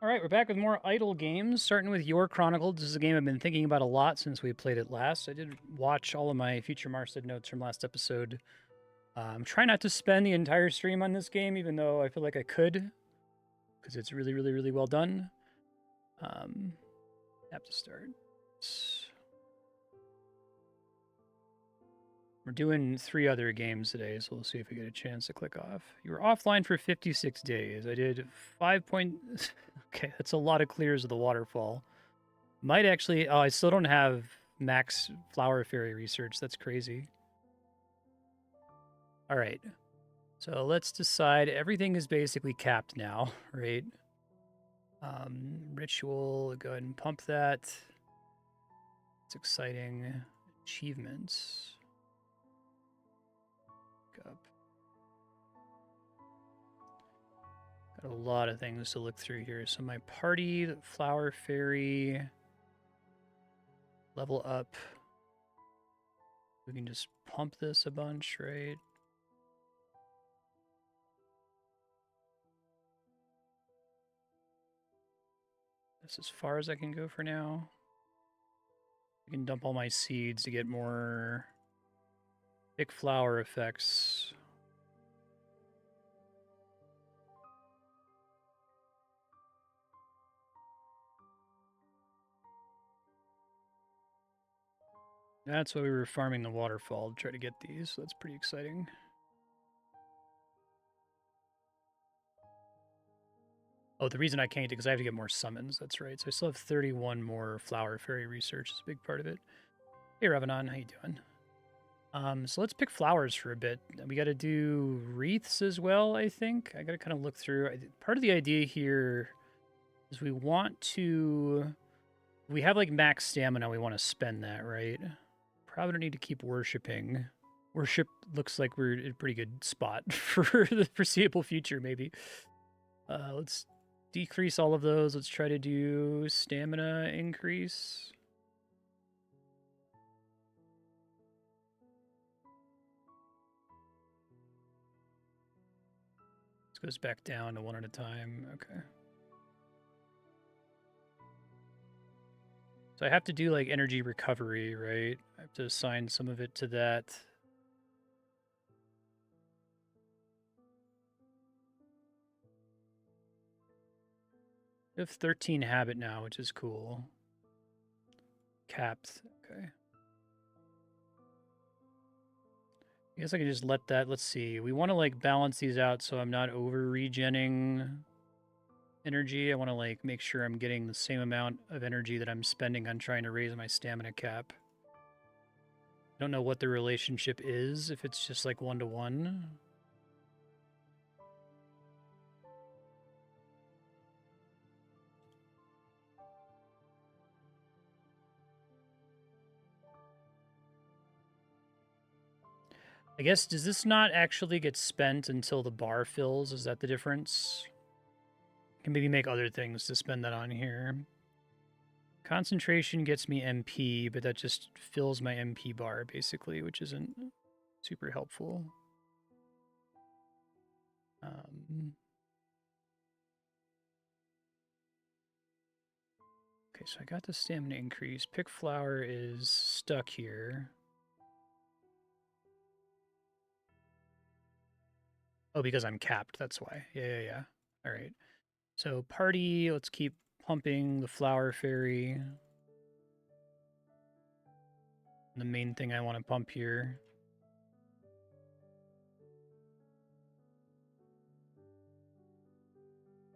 All right, we're back with more idle games, starting with Your Chronicle. This is a game I've been thinking about a lot since we played it last. I did watch all of my future Marstead notes from last episode. I'm trying not to spend the entire stream on this game, even though I feel like I could, because it's really, really, really well done. Have to start. We're doing 3 other games today, so we'll see if we get a chance to click off. You were offline for 56 days. I did 5 point... Okay, that's a lot of clears of the waterfall. Might actually... Oh, I still don't have max flower fairy research. That's crazy. All right. So let's decide. Everything is basically capped now, right? Ritual, go ahead and pump that. It's exciting. Achievements. Up. Got a lot of things to look through here. So my party, the flower fairy, level up. We can just pump this a bunch, right? That's as far as I can go for now. I can dump all my seeds to get more big flower effects. That's why we were farming the waterfall to try to get these, so that's pretty exciting. Oh, the reason I can't because I have to get more summons, that's right. So I still have 31 more flower fairy research, is a big part of it. Hey Revenon, how you doing? So let's pick flowers for a bit. We got to do wreaths as well, I think. I got to kind of look through. Part of the idea here is we want to... We have like max stamina, we want to spend that, right? Probably don't need to keep worshipping. Worship looks like we're in a pretty good spot for the foreseeable future, maybe. Let's decrease all of those. Let's try to do stamina increase. This goes back down to 1 at a time. Okay. So I have to do like energy recovery, right? I have to assign some of it to that. I have 13 habit now, which is cool. Capped. Okay. I guess I can just let that, let's see. We want to like balance these out so I'm not over regenning energy. I want to like make sure I'm getting the same amount of energy that I'm spending on trying to raise my stamina cap. I don't know what the relationship is, if it's just like 1-to-1. I guess, does this not actually get spent until the bar fills? Is that the difference? I can maybe make other things to spend that on here. Concentration gets me MP, but that just fills my MP bar, basically, which isn't super helpful. Okay, so I got the stamina increase. Pick flower is stuck here. Oh, because I'm capped, that's why. Yeah. All right. So party, let's keep pumping the flower fairy. The main thing I want to pump here.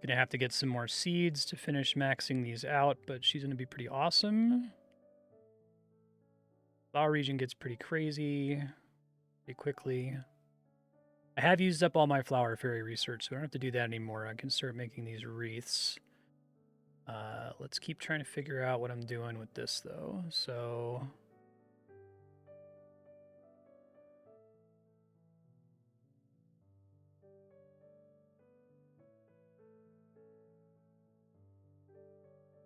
Gonna have to get some more seeds to finish maxing these out, but she's gonna be pretty awesome. Flower region gets pretty crazy pretty quickly. I have used up all my flower fairy research, so I don't have to do that anymore. I can start making these wreaths. Let's keep trying to figure out what I'm doing with this, though. So...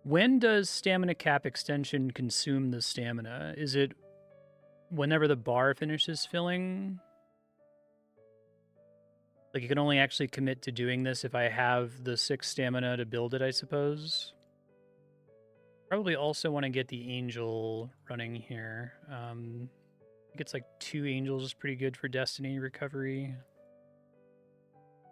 When does stamina cap extension consume the stamina? Is it whenever the bar finishes filling? Like, you can only actually commit to doing this if I have the 6 stamina to build it, I suppose. Probably also want to get the angel running here. I think it's like 2 angels is pretty good for destiny recovery.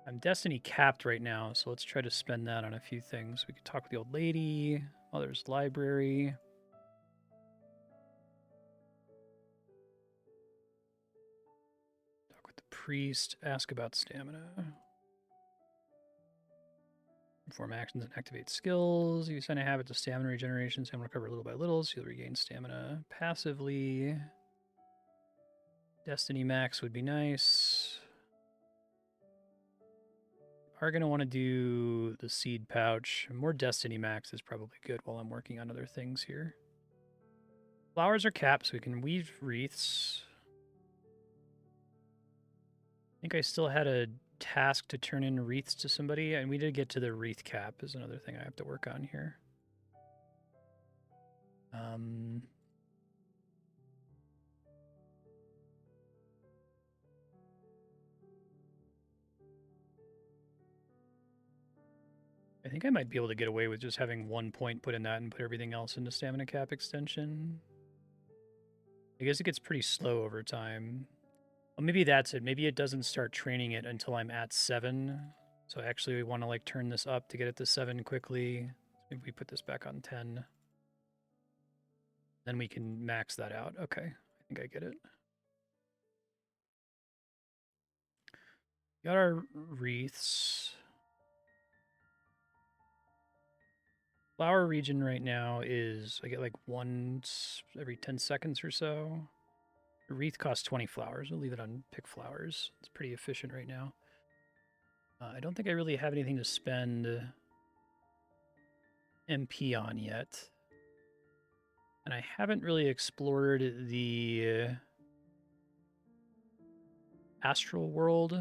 I'm destiny capped right now, so let's try to spend that on a few things. We could talk with the old lady, mother's library. Talk with the priest, ask about stamina. Perform actions and activate skills. You assign a habit to stamina regeneration. Stamina recover little by little, so you'll regain stamina passively. Destiny max would be nice. Are going to want to do the seed pouch. More destiny max is probably good while I'm working on other things here. Flowers are capped, so we can weave wreaths. I think I still had a task to turn in wreaths to somebody, and we did get to the wreath cap is another thing I have to work on here. I think I might be able to get away with just having 1 point put in that and put everything else into stamina cap extension. I guess it gets pretty slow over time. Well, maybe that's it. Maybe it doesn't start training it until I'm at 7. So actually we want to like turn this up to get it to 7 quickly. Maybe we put this back on 10. Then we can max that out. Okay, I think I get it. Got our wreaths. Flower region right now is, I get like once every 10 seconds or so. The wreath costs 20 flowers. We'll leave it on pick flowers. It's pretty efficient right now. I don't think I really have anything to spend MP on yet. And I haven't really explored the astral world.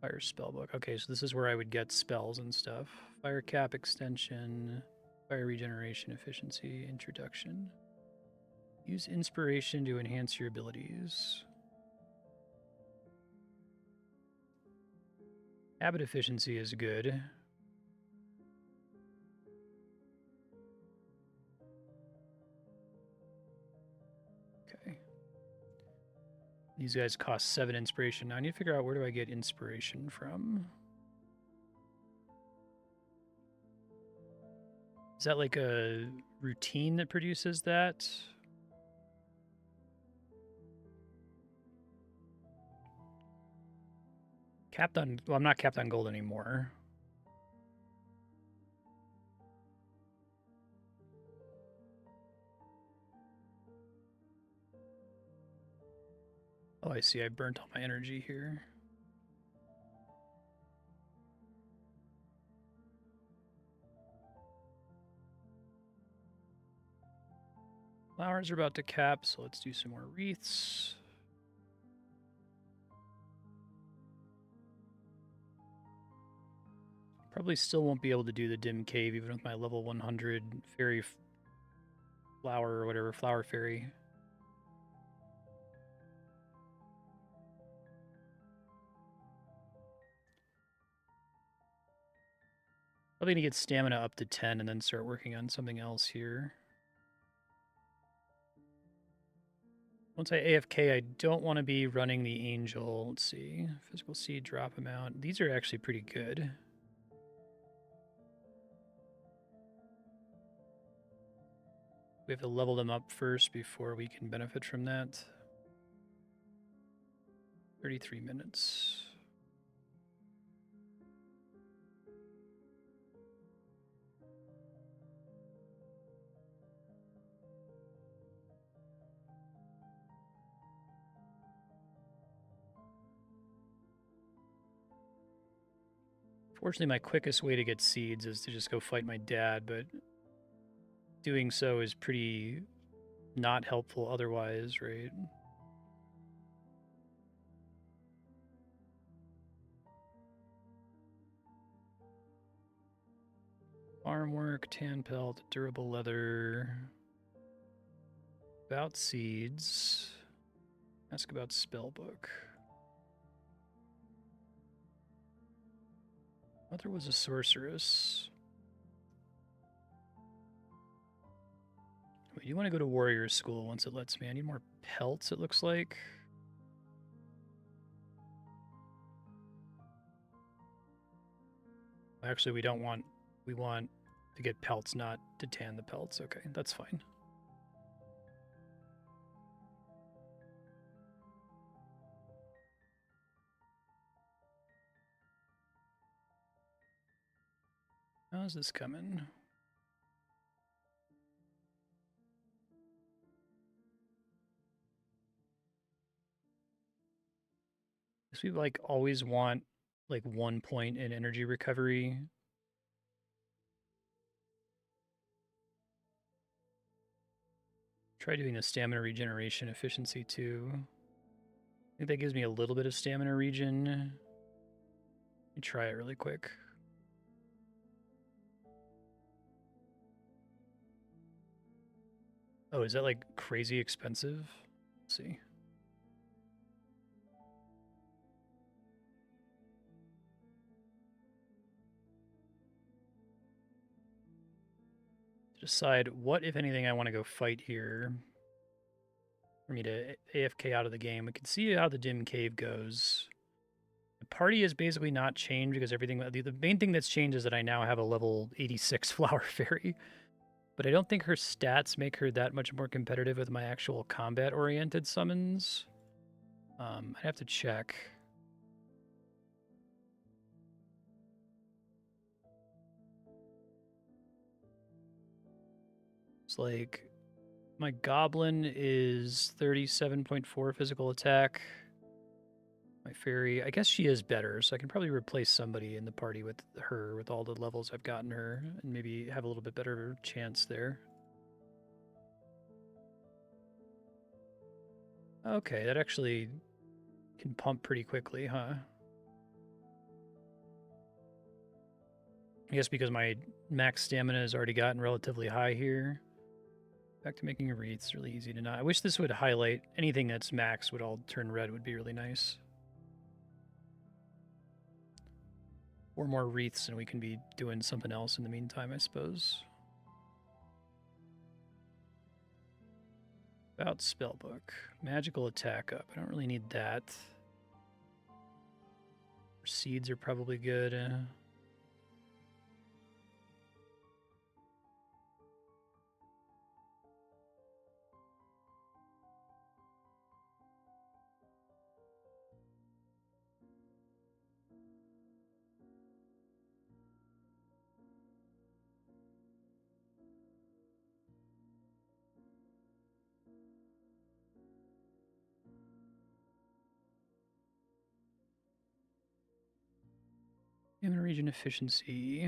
Fire spellbook. Okay, so this is where I would get spells and stuff. Fire cap extension, fire regeneration efficiency, introduction. Use inspiration to enhance your abilities. Habit efficiency is good. Okay. These guys cost 7 inspiration. Now I need to figure out where do I get inspiration from. Is that like a routine that produces that? Capped on, well, I'm not capped on gold anymore. Oh, I see. I burnt all my energy here. Flowers are about to cap, so let's do some more wreaths. Probably still won't be able to do the dim cave even with my level 100 fairy flower or whatever, flower fairy. Probably gonna get stamina up to 10 and then start working on something else here. Once I AFK, I don't want to be running the angel. Let's see. Physical seed drop amount. These are actually pretty good. We have to level them up first before we can benefit from that. 33 minutes. Fortunately, my quickest way to get seeds is to just go fight my dad, but doing so is pretty not helpful otherwise, right? Farm work, tan pelt, durable leather. About seeds. Ask about spellbook. Oh, there was a sorceress. Wait, you want to go to warrior school once it lets me. I need more pelts, it looks like. Actually, we don't want... We want to get pelts, not to tan the pelts. Okay, that's fine. How's this coming? Because we like always want like 1 point in energy recovery. Try doing the stamina regeneration efficiency too. I think that gives me a little bit of stamina regen. Let me try it really quick. Oh, is that like crazy expensive? Let's see. Decide what, if anything, I want to go fight here. For me to AFK out of the game. We can see how the dim cave goes. The party has basically not changed because everything... The main thing that's changed is that I now have a level 86 flower fairy. But I don't think her stats make her that much more competitive with my actual combat-oriented summons. I'd have to check. It's like my goblin is 37.4 physical attack. My fairy, I guess she is better, so I can probably replace somebody in the party with her with all the levels I've gotten her and maybe have a little bit better chance there. Okay, that actually can pump pretty quickly, huh? I guess because my max stamina has already gotten relatively high here. Back to making wreaths, really easy to not. I wish this would highlight anything that's max would all turn red, would be really nice. 4 more wreaths and we can be doing something else in the meantime, I suppose. About spellbook. Magical attack up. I don't really need that. Seeds are probably good. Human region efficiency.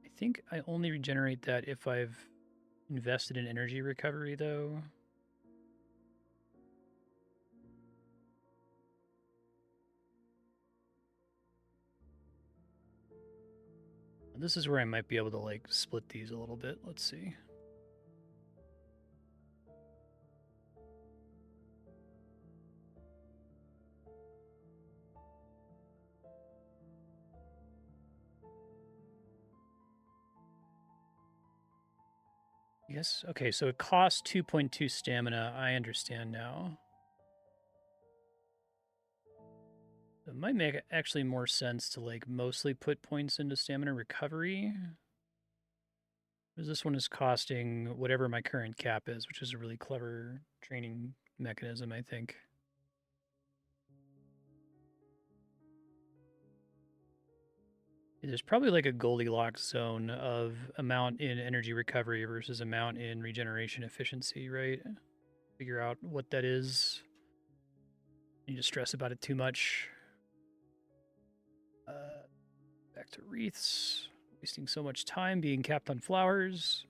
I think I only regenerate that if I've invested in energy recovery, though. This is where I might be able to, like, split these a little bit. Let's see. Yes, okay, so it costs 2.2 stamina. I understand now. It might make actually more sense to, like, mostly put points into stamina recovery. Because this one is costing whatever my current cap is, which is a really clever training mechanism, I think. There's probably like a Goldilocks zone of amount in energy recovery versus amount in regeneration efficiency, right? Figure out what that is. You need to stress about it too much. Back to wreaths. Wasting so much time being capped on flowers.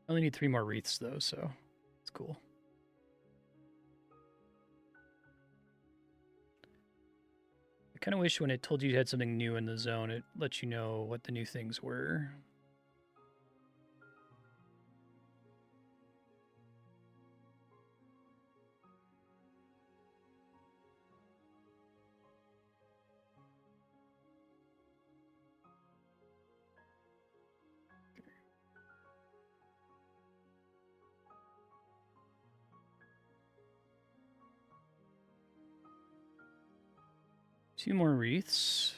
I only need 3 more wreaths though, so it's cool. I kind of wish when it told you had something new in the zone, it let you know what the new things were. 2 more wreaths.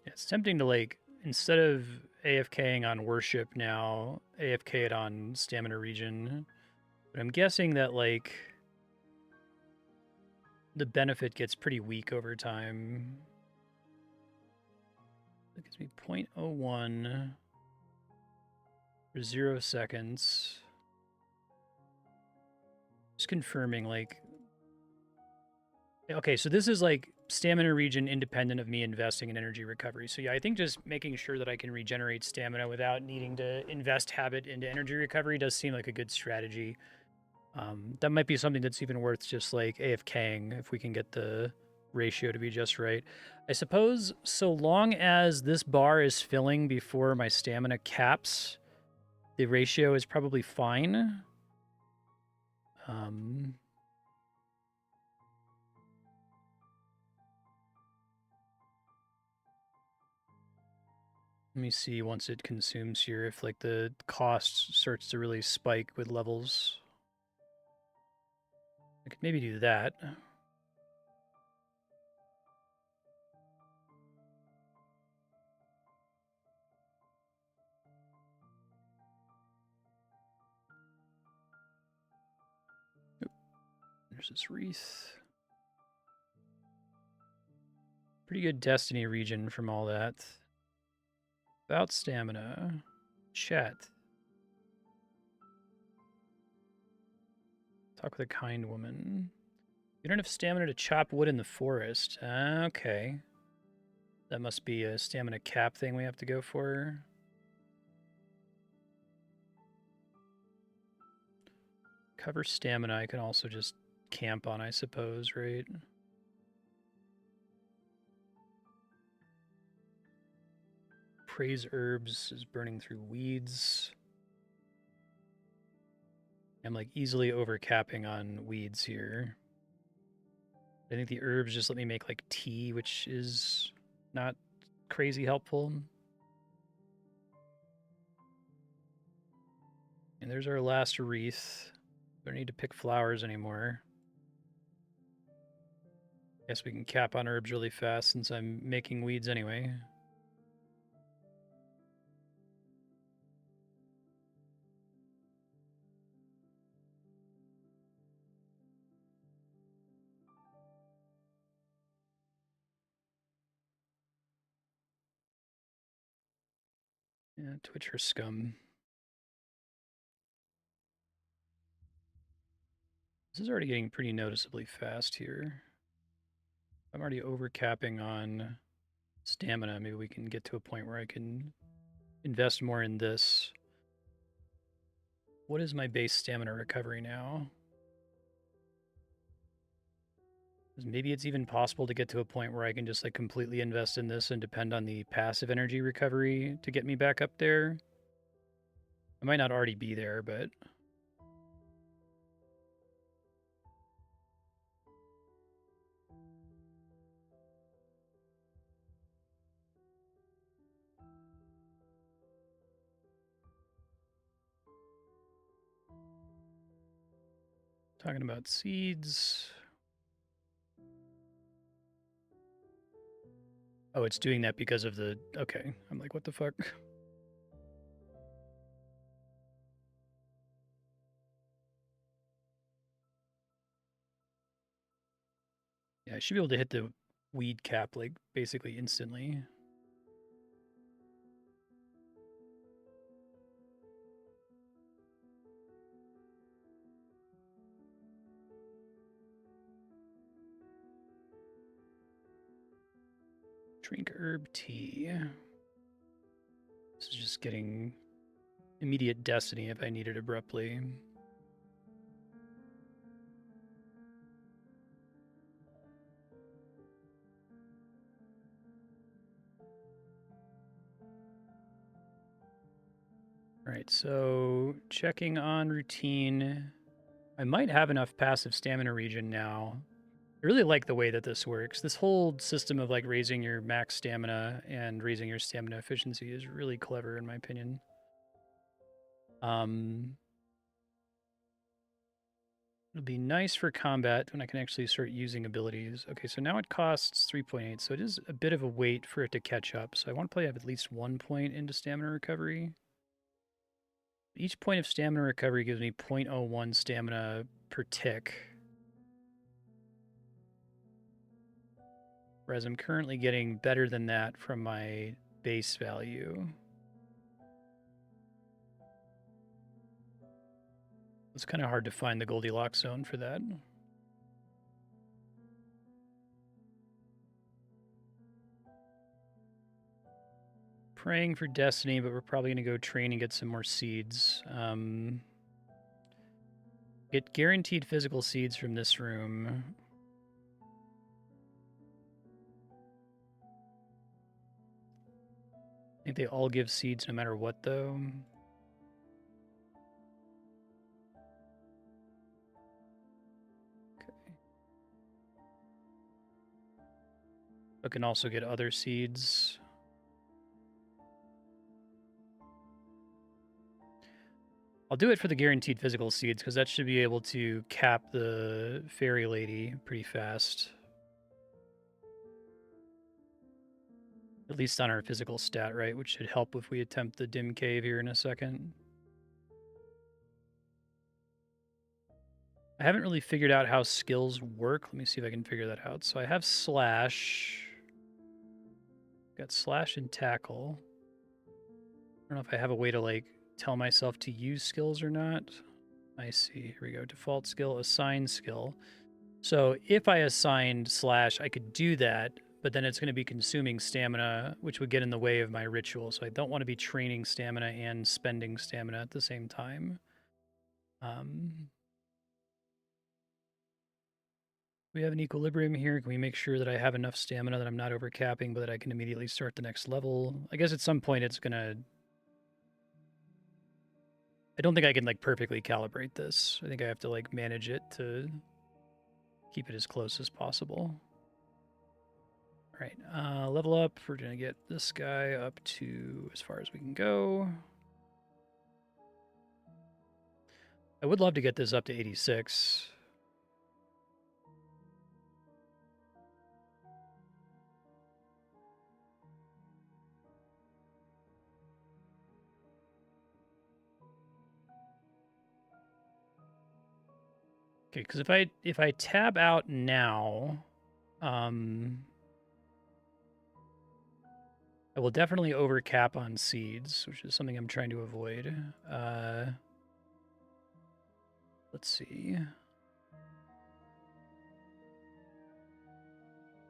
It's tempting to, like, instead of AFKing on worship now, AFK it on stamina regen. But I'm guessing that, like, the benefit gets pretty weak over time. That gives me 0.01 for 0 seconds. Just confirming, like... Okay, so this is, like, stamina regen independent of me investing in energy recovery. So yeah, I think just making sure that I can regenerate stamina without needing to invest habit into energy recovery does seem like a good strategy. That might be something that's even worth just, like, AFKing if we can get the ratio to be just right. I suppose so long as this bar is filling before my stamina caps, the ratio is probably fine. Let me see once it consumes here if, like, the cost starts to really spike with levels. I could maybe do that. Oop. There's this wreath. Pretty good destiny region from all that. About stamina. Chat. Talk with a kind woman. You don't have stamina to chop wood in the forest. Okay. That must be a stamina cap thing we have to go for. Cover stamina I can also just camp on, I suppose, right? Praise herbs is burning through weeds. I'm, like, easily overcapping on weeds here. I think the herbs just let me make, like, tea, which is not crazy helpful. And there's our last wreath. Don't need to pick flowers anymore. Guess we can cap on herbs really fast since I'm making weeds anyway. Yeah, Twitcher scum. This is already getting pretty noticeably fast here. I'm already overcapping on stamina. Maybe we can get to a point where I can invest more in this. What is my base stamina recovery now? Maybe it's even possible to get to a point where I can just, like, completely invest in this and depend on the passive energy recovery to get me back up there. I might not already be there, but... Talking about seeds. Oh, it's doing that because of the... Okay, I'm like, what the fuck? Yeah, I should be able to hit the weed cap, like, basically instantly. Drink herb tea. This is just getting immediate destiny if I need it abruptly. All right, so checking on routine. I might have enough passive stamina regen now. I really like the way that this works. This whole system of, like, raising your max stamina and raising your stamina efficiency is really clever in my opinion. It'll be nice for combat when I can actually start using abilities. Okay, so now it costs 3.8, so it is a bit of a wait for it to catch up. So I want to probably have at least 1 point into stamina recovery. Each point of stamina recovery gives me 0.01 stamina per tick. Whereas I'm currently getting better than that from my base value. It's kind of hard to find the Goldilocks zone for that. Praying for destiny, but we're probably going to go train and get some more seeds. Get guaranteed physical seeds from this room. I think they all give seeds no matter what, though. Okay. I can also get other seeds. I'll do it for the guaranteed physical seeds, because that should be able to cap the fairy lady pretty fast. At least on our physical stat, right? Which should help if we attempt the dim cave here in a second. I haven't really figured out how skills work. Let me see if I can figure that out. So I have slash. Got slash and tackle. I don't know if I have a way to like tell myself to use skills or not. I see. Here we go. Default skill, assign skill. So if I assigned slash, I could do that, but then it's going to be consuming stamina, which would get in the way of my ritual. So I don't want to be training stamina and spending stamina at the same time. We have an equilibrium here. Can we make sure that I have enough stamina that I'm not overcapping, but that I can immediately start the next level? I guess at some point it's gonna... I don't think I can like perfectly calibrate this. I think I have to like manage it to keep it as close as possible. All right, level up. We're gonna get this guy up to as far as we can go. I would love to get this up to 86. Okay, because if I tab out now, I will definitely overcap on seeds, which is something I'm trying to avoid. Let's see.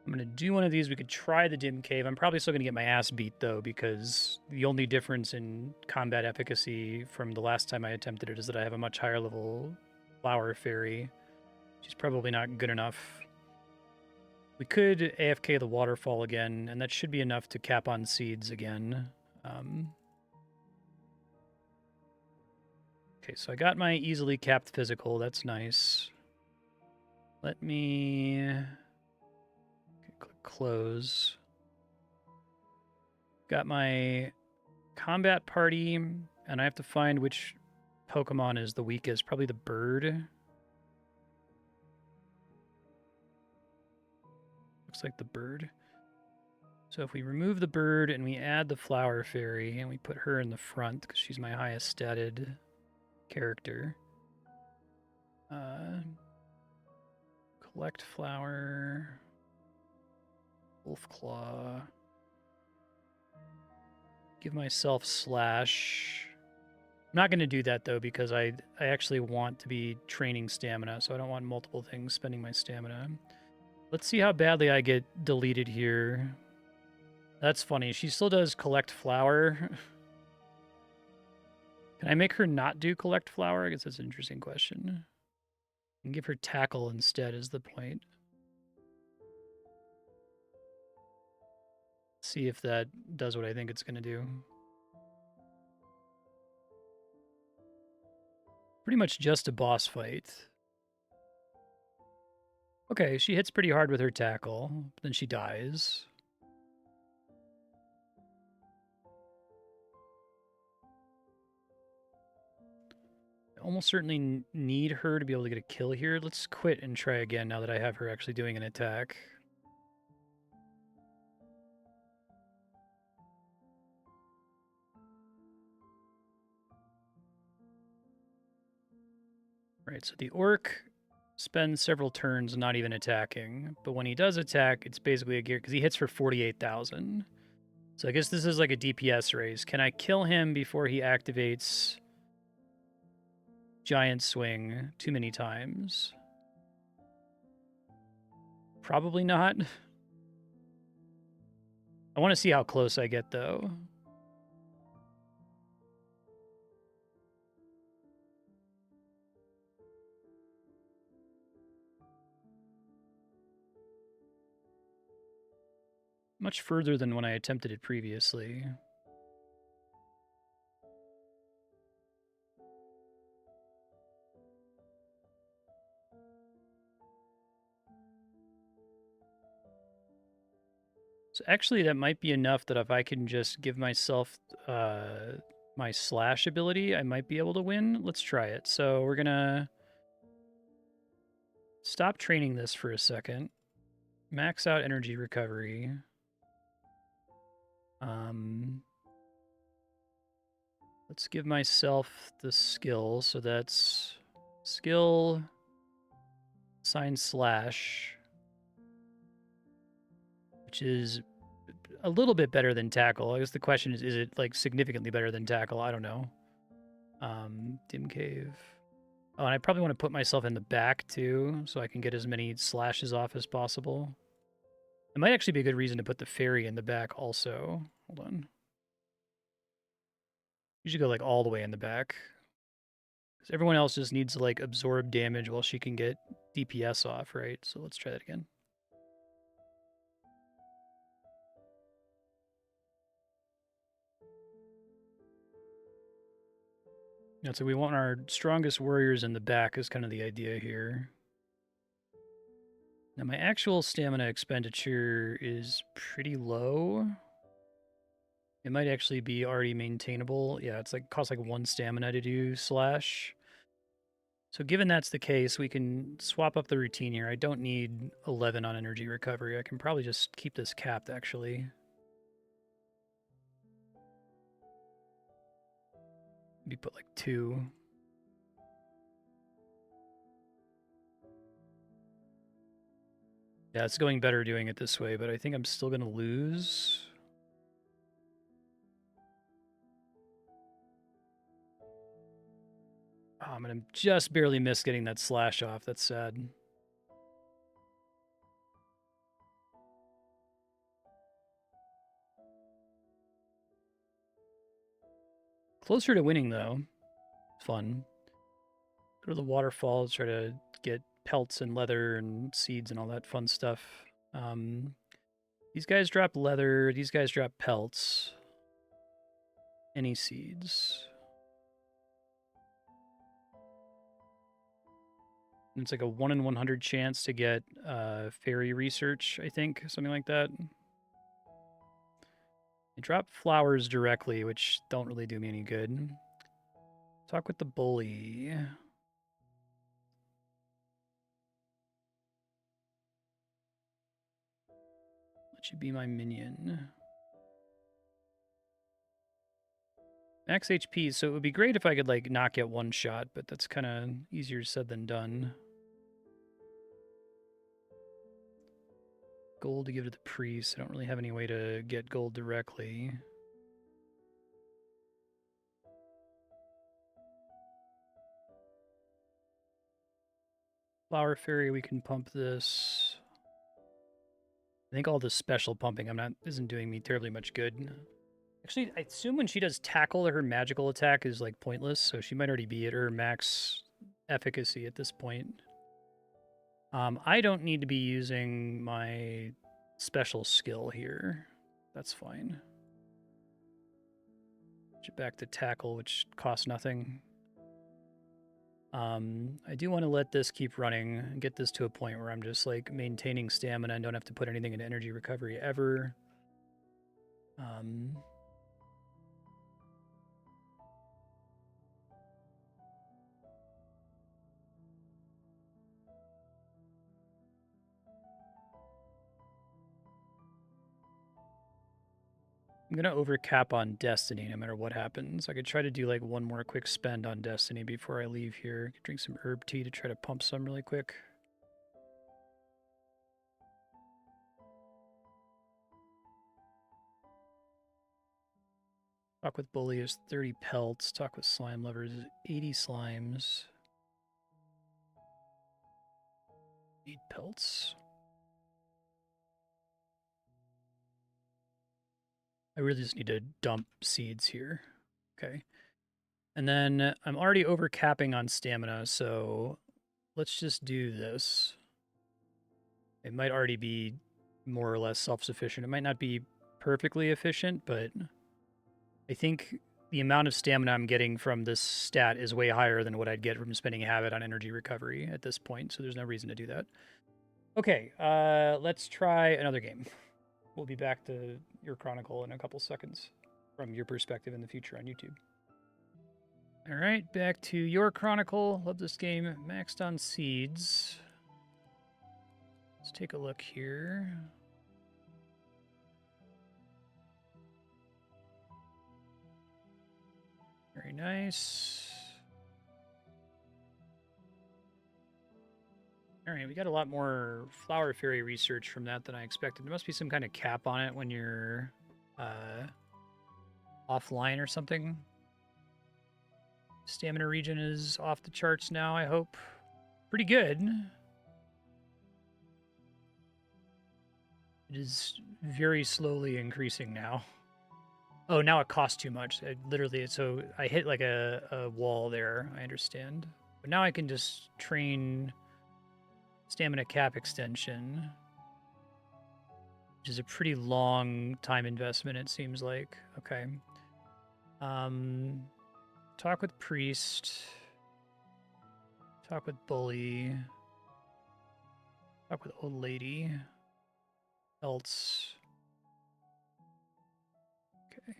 I'm going to do one of these. We could try the dim cave. I'm probably still going to get my ass beat, though, because the only difference in combat efficacy from the last time I attempted it is that I have a much higher level flower fairy. She's probably not good enough. We could AFK the waterfall again, and that should be enough to cap on seeds again. Okay, so I got my easily capped physical. That's nice. Let me... click close. Got my combat party, and I have to find which Pokemon is the weakest. Probably the bird. Looks like the bird. So if we remove the bird and we add the flower fairy and we put her in the front because she's my highest statted character. Collect flower. Wolf claw. Give myself slash. I'm not going to do that though because I actually want to be training stamina, so I don't want multiple things spending my stamina. Let's see how badly I get deleted here. That's funny. She still does collect flower. Can I make her not do collect flower? I guess that's an interesting question. And give her tackle instead is the point. See if that does what I think it's going to do. Pretty much just a boss fight. Okay, she hits pretty hard with her tackle, then she dies. almost certainly need her to be able to get a kill here. Let's quit and try again now that I have her actually doing an attack. Right, so the orc spends several turns not even attacking, but when he does attack, it's basically a gear because he hits for 48,000. So I guess this is like a DPS raise. Can I kill him before he activates Giant Swing too many times? Probably not. I want to see how close I get, though. Much further than when I attempted it previously. So actually, that might be enough that if I can just give myself my slash ability, I might be able to win. Let's try it. So we're going to stop training this for a second. Max out energy recovery. Let's give myself the skill. So that's skill, sign slash, which is a little bit better than tackle. I guess the question is it like significantly better than tackle? I don't know. Dim cave. Oh, and I probably want to put myself in the back too, so I can get as many slashes off as possible. It might actually be a good reason to put the fairy in the back also. Hold on. You should go like all the way in the back. Because everyone else just needs to like absorb damage while she can get DPS off, right? So let's try that again. Yeah, so we want our strongest warriors in the back is kind of the idea here. Now my actual stamina expenditure is pretty low. It might actually be already maintainable. Yeah, it's like costs like 1 stamina to do slash. So given that's the case, we can swap up the routine here. I don't need 11 on energy recovery. I can probably just keep this capped, actually. Maybe put like 2. Yeah, it's going better doing it this way, but I think I'm still going to lose. Oh, I'm going to just barely miss getting that slash off. That's sad. Closer to winning, though. Fun. Go to the waterfalls, try to get pelts and leather and seeds and all that fun stuff. These guys drop leather. These guys drop pelts. Any seeds. And it's like a 1 in 100 chance to get fairy research, I think. Something like that. They drop flowers directly, which don't really do me any good. Talk with the bully. Let you be my minion. Max HP, so it would be great if I could, like, not get one shot, but that's kind of easier said than done. Gold to give to the priest. I don't really have any way to get gold directly. Flower fairy, we can pump this. I think all the special pumping isn't doing me terribly much good. Actually, I assume when she does tackle, her magical attack is like pointless, so she might already be at her max efficacy at this point. I don't need to be using my special skill here. That's fine. Back to tackle, which costs nothing. I do want to let this keep running and get this to a point where I'm just like maintaining stamina and don't have to put anything into energy recovery ever. I'm going to overcap on Destiny no matter what happens. I could try to do like one more quick spend on Destiny before I leave here. Drink some herb tea to try to pump some really quick. Talk with Bully is 30 pelts. Talk with Slime Lovers is 80 slimes. 8 pelts. I really just need to dump seeds here. Okay. And then I'm already overcapping on stamina, so let's just do this. It might already be more or less self-sufficient. It might not be perfectly efficient, but I think the amount of stamina I'm getting from this stat is way higher than what I'd get from spending habit on energy recovery at this point, so there's no reason to do that. Okay, let's try another game. We'll be back to your Chronicle in a couple seconds from your perspective in the future on YouTube. All right, back to your Chronicle. Love this game. Maxed on seeds. Let's take a look here. Very nice. All right, we got a lot more flower fairy research from that than I expected. There must be some kind of cap on it when you're offline or something. Stamina region is off the charts now, I hope. Pretty good. It is very slowly increasing now. Oh, now it costs too much. So I hit like a wall there, I understand. But now I can just train stamina cap extension, which is a pretty long time investment, it seems like. Okay. Talk with priest. Talk with bully. Talk with old lady. Else. Okay.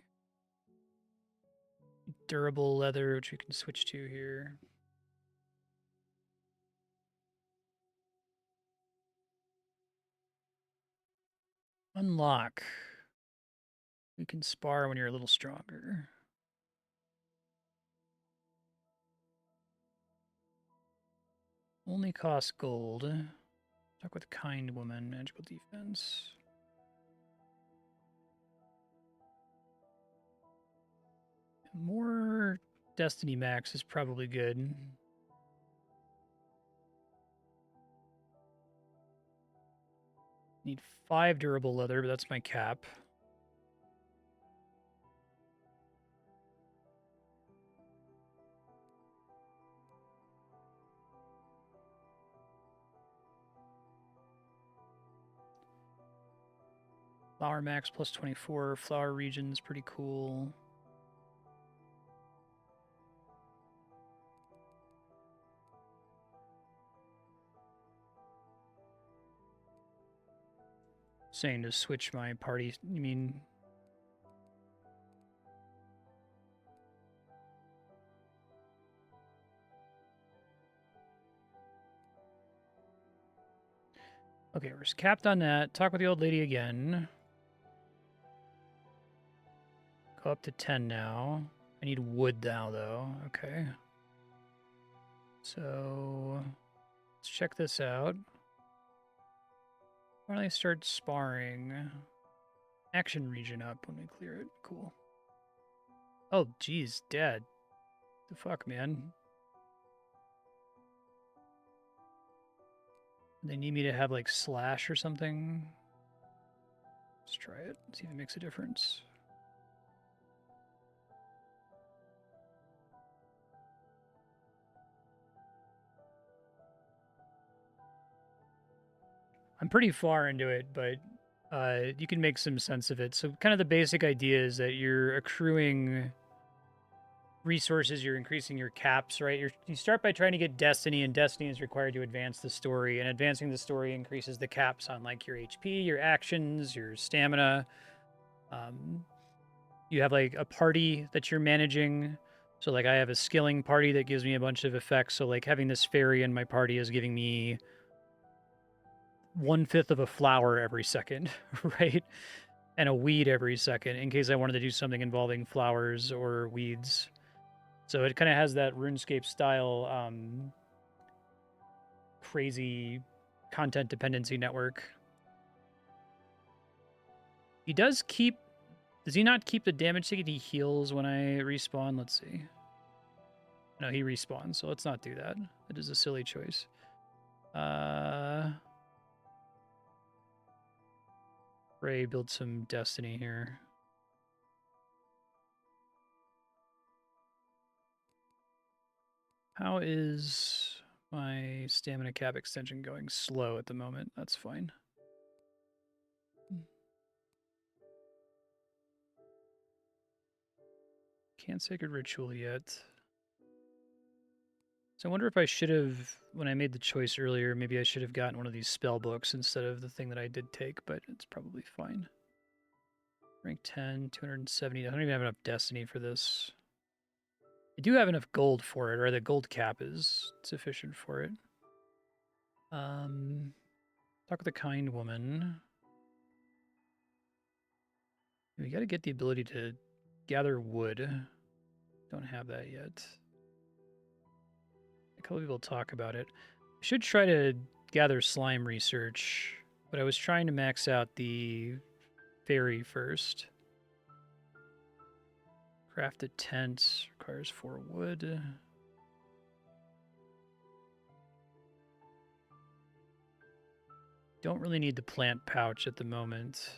Durable leather, which we can switch to here. Unlock. You can spar when you're a little stronger. Only costs gold. Talk with kind woman, magical defense. More Destiny Max is probably good. Need 5 durable leather, but that's my cap. Flower max plus 24. Flower region's pretty cool. Saying to switch my party, you mean? Okay, we're capped on that. Talk with the old lady again. Go up to 10 now. I need wood now, though. Okay. So let's check this out. Why don't I start sparring? Action region up when we clear it. Cool. Oh, geez, Dad. The fuck, man? They need me to have like slash or something. Let's try it. See if it makes a difference. I'm pretty far into it, but you can make some sense of it. So kind of the basic idea is that you're accruing resources, you're increasing your caps, right? You start by trying to get Destiny, and Destiny is required to advance the story, and advancing the story increases the caps on like your HP, your actions, your stamina. You have like a party that you're managing. So like I have a skilling party that gives me a bunch of effects. So like having this fairy in my party is giving me 1/5 of a flower every second, right? and a weed every second in case I wanted to do something involving flowers or weeds. So it kind of has that RuneScape style crazy content dependency network. He does keep... Does he not keep the damage ticket? He heals when I respawn. Let's see. No, he respawns, so let's not do that. That is a silly choice. Ray, build some destiny here. How is my stamina cap extension going? Slow at the moment. That's fine. Can't Sacred Ritual yet. So I wonder if I should have, when I made the choice earlier, maybe I should have gotten one of these spell books instead of the thing that I did take, but it's probably fine. Rank 10, 270. I don't even have enough destiny for this. I do have enough gold for it, or the gold cap is sufficient for it. Talk with the kind woman. We got to get the ability to gather wood. Don't have that yet. A couple people talk about it. I should try to gather slime research, but I was trying to max out the fairy first. Craft a tent requires 4 wood. Don't really need the plant pouch at the moment.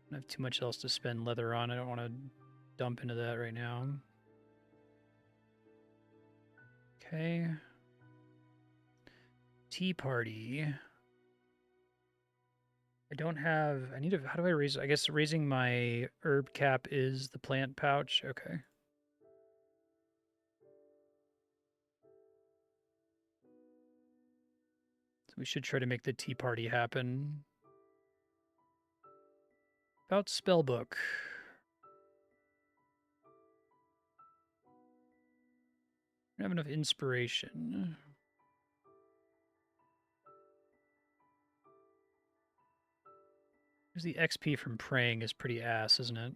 I don't have too much else to spend leather on. I don't want to dump into that right now. Okay. Tea party. I don't have... I need to... How do I raise... I guess raising my herb cap is the plant pouch. Okay. So we should try to make the tea party happen. About spellbook. I don't have enough inspiration. Because the XP from praying is pretty ass, isn't it?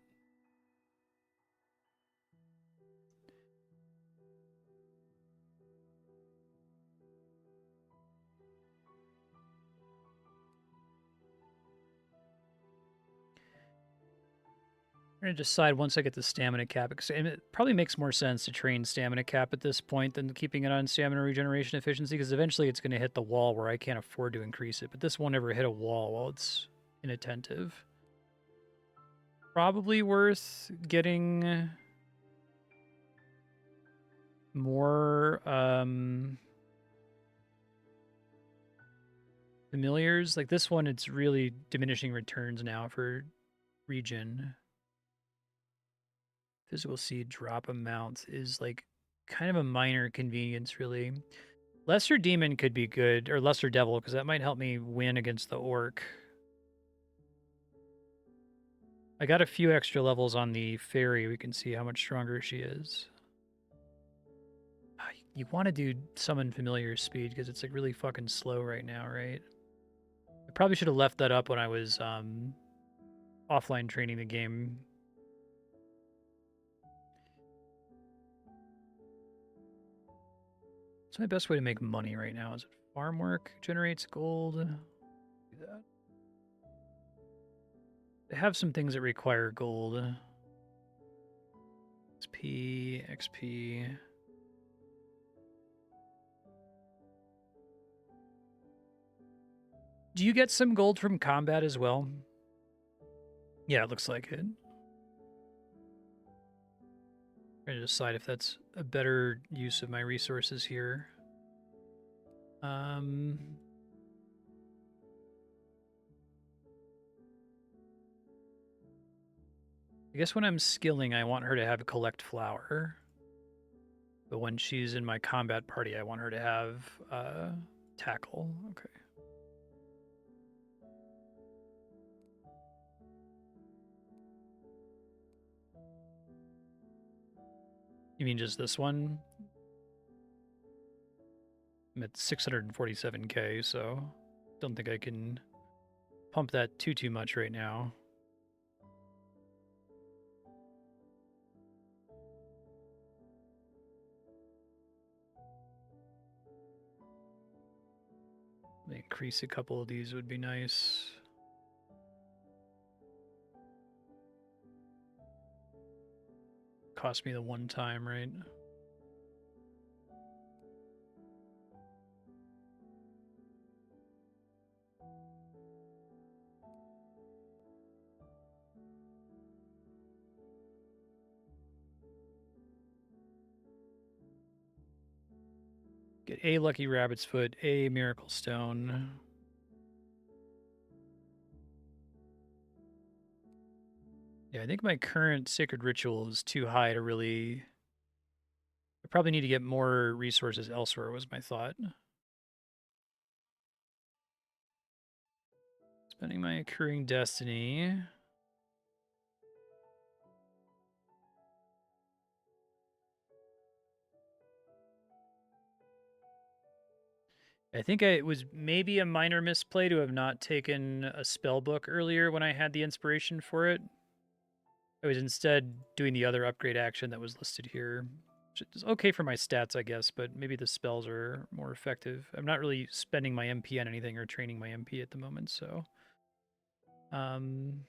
I'm going to decide once I get the stamina cap, because it probably makes more sense to train stamina cap at this point than keeping it on stamina regeneration efficiency, because eventually it's going to hit the wall where I can't afford to increase it, but this won't ever hit a wall while it's inattentive. Probably worth getting more familiars. Like this one, it's really diminishing returns now for regen. Physical seed drop amount is like kind of a minor convenience, really. Lesser demon could be good, or lesser devil, because that might help me win against the orc. I got a few extra levels on the fairy. We can see how much stronger she is. You want to do summon familiar speed because it's like really fucking slow right now, right? I probably should have left that up when I was offline training the game. What's my best way to make money right now? Is it farm work? Generates gold? Do that. They have some things that require gold. XP, XP. Do you get some gold from combat as well? Yeah, it looks like it. I'm trying to decide if that's a better use of my resources here. I guess when I'm skilling, I want her to have collect flower. But when she's in my combat party, I want her to have tackle. Okay. You mean just this one? I'm at 647k, so don't think I can pump that too much right now. Increase a couple of these would be nice. Cost me the one time, right? Get a Lucky Rabbit's Foot, a Miracle Stone. Yeah, I think my current Sacred Ritual is too high to really... I probably need to get more resources elsewhere, was my thought. Spending my Accruing Destiny. I think it was maybe a minor misplay to have not taken a spell book earlier when I had the inspiration for it. I was instead doing the other upgrade action that was listed here. Which is okay for my stats, I guess, but maybe the spells are more effective. I'm not really spending my MP on anything or training my MP at the moment, so... I'm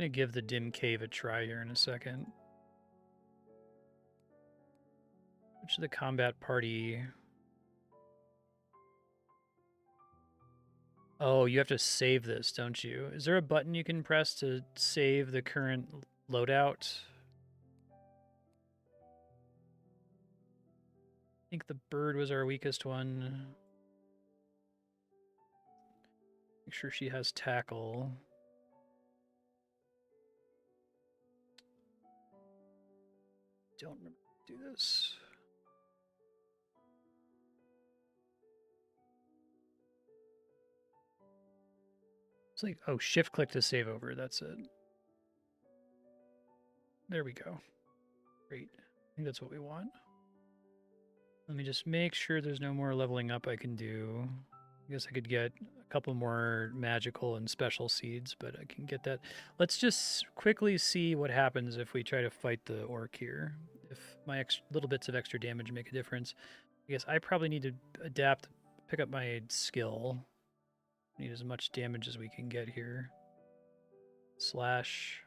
going to give the Dim Cave a try here in a second. Which of the combat party... Oh, you have to save this, don't you? Is there a button you can press to save the current loadout? I think the bird was our weakest one. Make sure she has tackle. Don't remember to do this. It's like, oh, shift click to save over. That's it. There we go. Great. I think that's what we want. Let me just make sure there's no more leveling up I can do. I guess I could get a couple more magical and special seeds, but I can get that. Let's just quickly see what happens if we try to fight the orc here. If my little bits of extra damage make a difference. I guess I probably need to adapt, pick up my skill. Need as much damage as we can get here. Slash.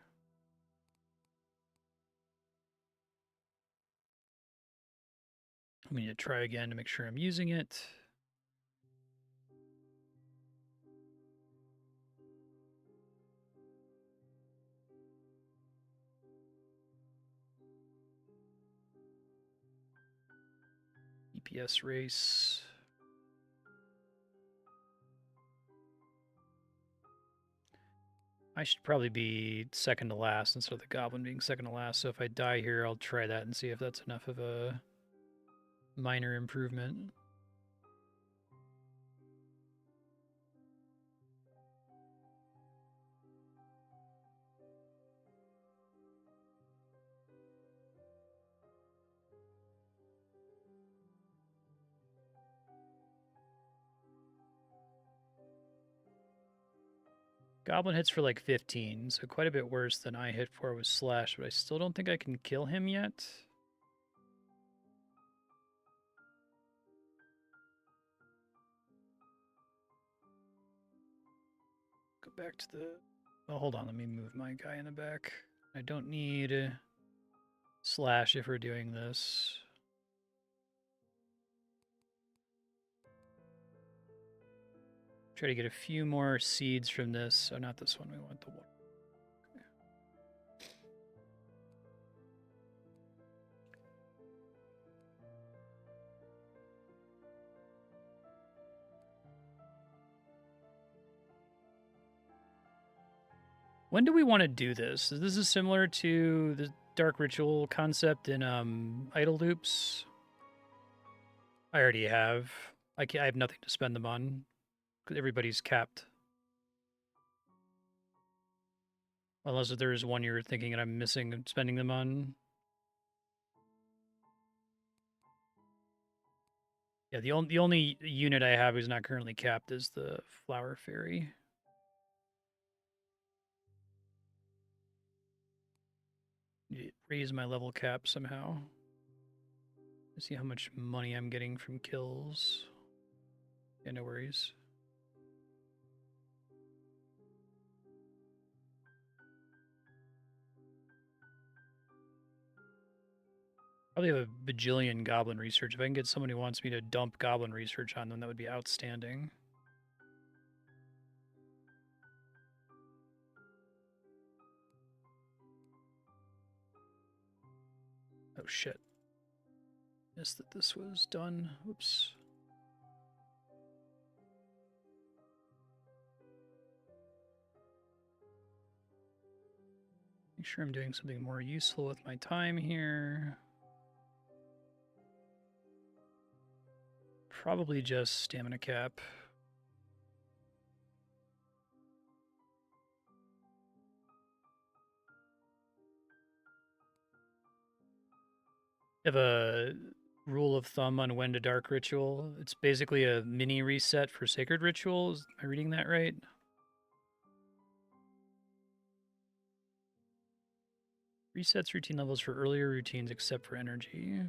I'm going to try again to make sure I'm using it. EPS race. I should probably be second to last instead of the goblin being second to last. So if I die here, I'll try that and see if that's enough of a minor improvement. Goblin hits for like 15, so quite a bit worse than I hit for with Slash, but I still don't think I can kill him yet. Go back to the... Oh, hold on, let me move my guy in the back. I don't need Slash if we're doing this. Try to get a few more seeds from this. Oh, not this one. We want the one. Okay. When do we want to do this? This is similar to the Dark Ritual concept in Idle Loops. I already have. I have nothing to spend them on. Everybody's capped. Unless if there is one you're thinking and I'm missing and spending them on. Yeah, the only unit I have who's not currently capped is the Flower Fairy. Raise my level cap somehow. Let's see how much money I'm getting from kills. Yeah, no worries. Probably have a bajillion goblin research. If I can get someone who wants me to dump goblin research on them, that would be outstanding. Oh shit. Missed that this was done. Oops. Make sure I'm doing something more useful with my time here. Probably just stamina cap. I have a rule of thumb on when to dark ritual. It's basically a mini reset for sacred rituals. Am I reading that right? Resets routine levels for earlier routines except for energy.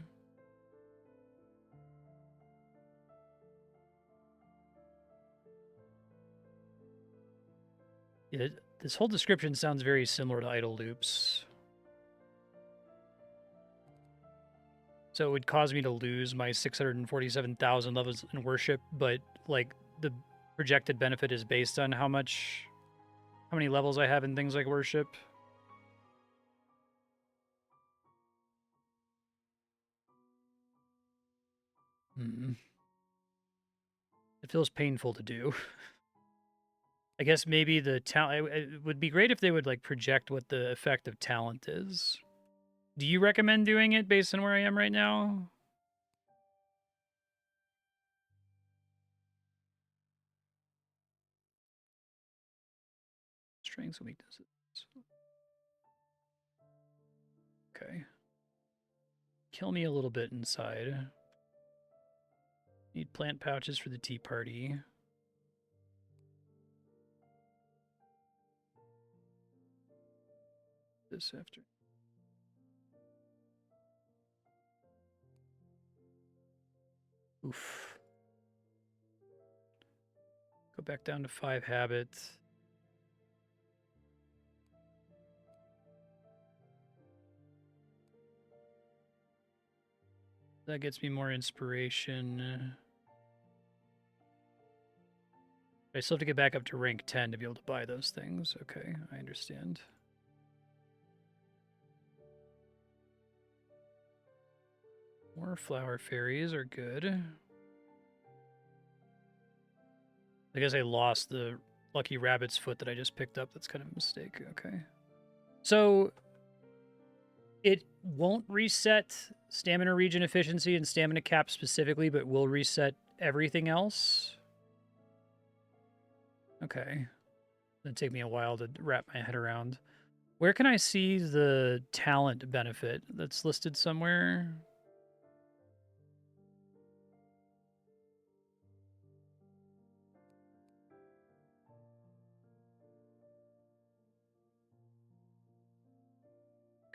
Yeah, this whole description sounds very similar to idle loops. So it would cause me to lose my 647,000 levels in worship, but like the projected benefit is based on how many levels I have in things like worship. It feels painful to do. I guess maybe the talent. It would be great if they would like project what the effect of talent is. Do you recommend doing it based on where I am right now? Strengths and weaknesses. Okay. Kill me a little bit inside. Need plant pouches for the tea party. This after. Oof. Go back down to 5 habits. That gets me more inspiration. I still have to get back up to rank 10 to be able to buy those things. Okay, I understand. More flower fairies are good. I guess I lost the lucky rabbit's foot that I just picked up. That's kind of a mistake. Okay. So it won't reset stamina regen efficiency and stamina cap specifically, but will reset everything else. Okay. It'll take me a while to wrap my head around. Where can I see the talent benefit that's listed somewhere?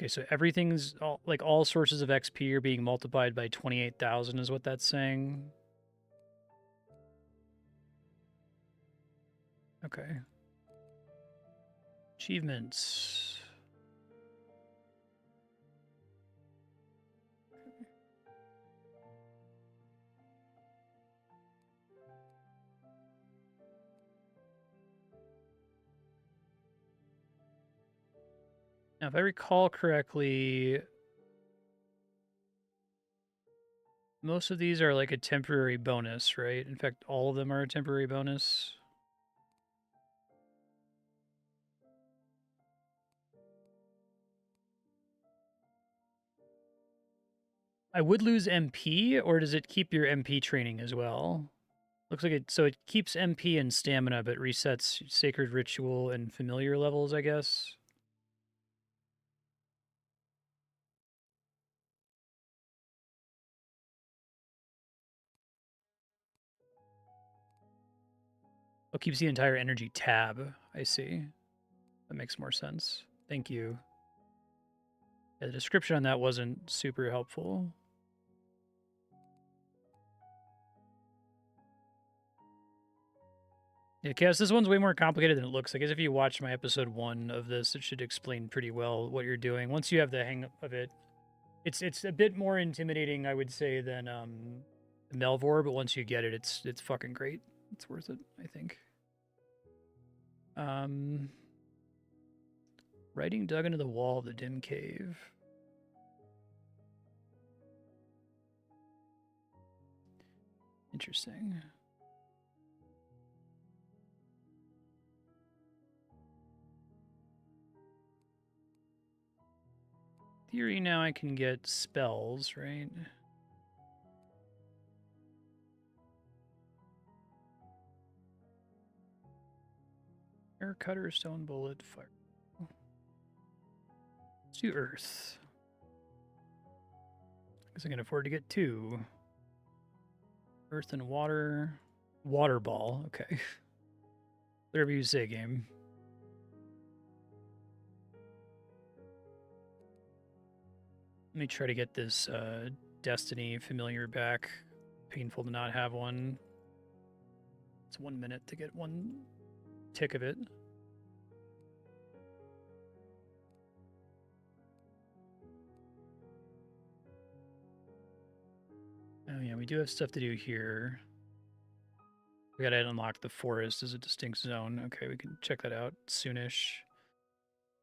Okay, so everything's all sources of XP are being multiplied by 28,000 is what that's saying. Okay. Achievements. Now, if I recall correctly, most of these are like a temporary bonus, right? In fact, all of them are a temporary bonus. I would lose MP, or does it keep your MP training as well? Looks like it, so it keeps MP and stamina, but resets Sacred Ritual and Familiar levels, I guess. Oh, keeps the entire energy tab. I see. That makes more sense. Thank you. Yeah, the description on that wasn't super helpful. Yeah, Chaos, this one's way more complicated than it looks. I guess if you watch my episode 1 of this, it should explain pretty well what you're doing. Once you have the hang of it, it's a bit more intimidating, I would say, than Melvor, but once you get it, it's fucking great. It's worth it, I think. Writing dug into the wall of the dim cave. Interesting. Theory, now I can get spells, right? Air cutter, stone bullet, fire. Let's do earth. Because I can afford to get 2. Earth and water. Water ball, okay. Whatever you say, game. Let me try to get this Destiny familiar back. Painful to not have one. It's 1 minute to get 1 tick of it. Oh yeah, we do have stuff to do here. We gotta unlock the forest as a distinct zone. Okay, we can check that out soonish.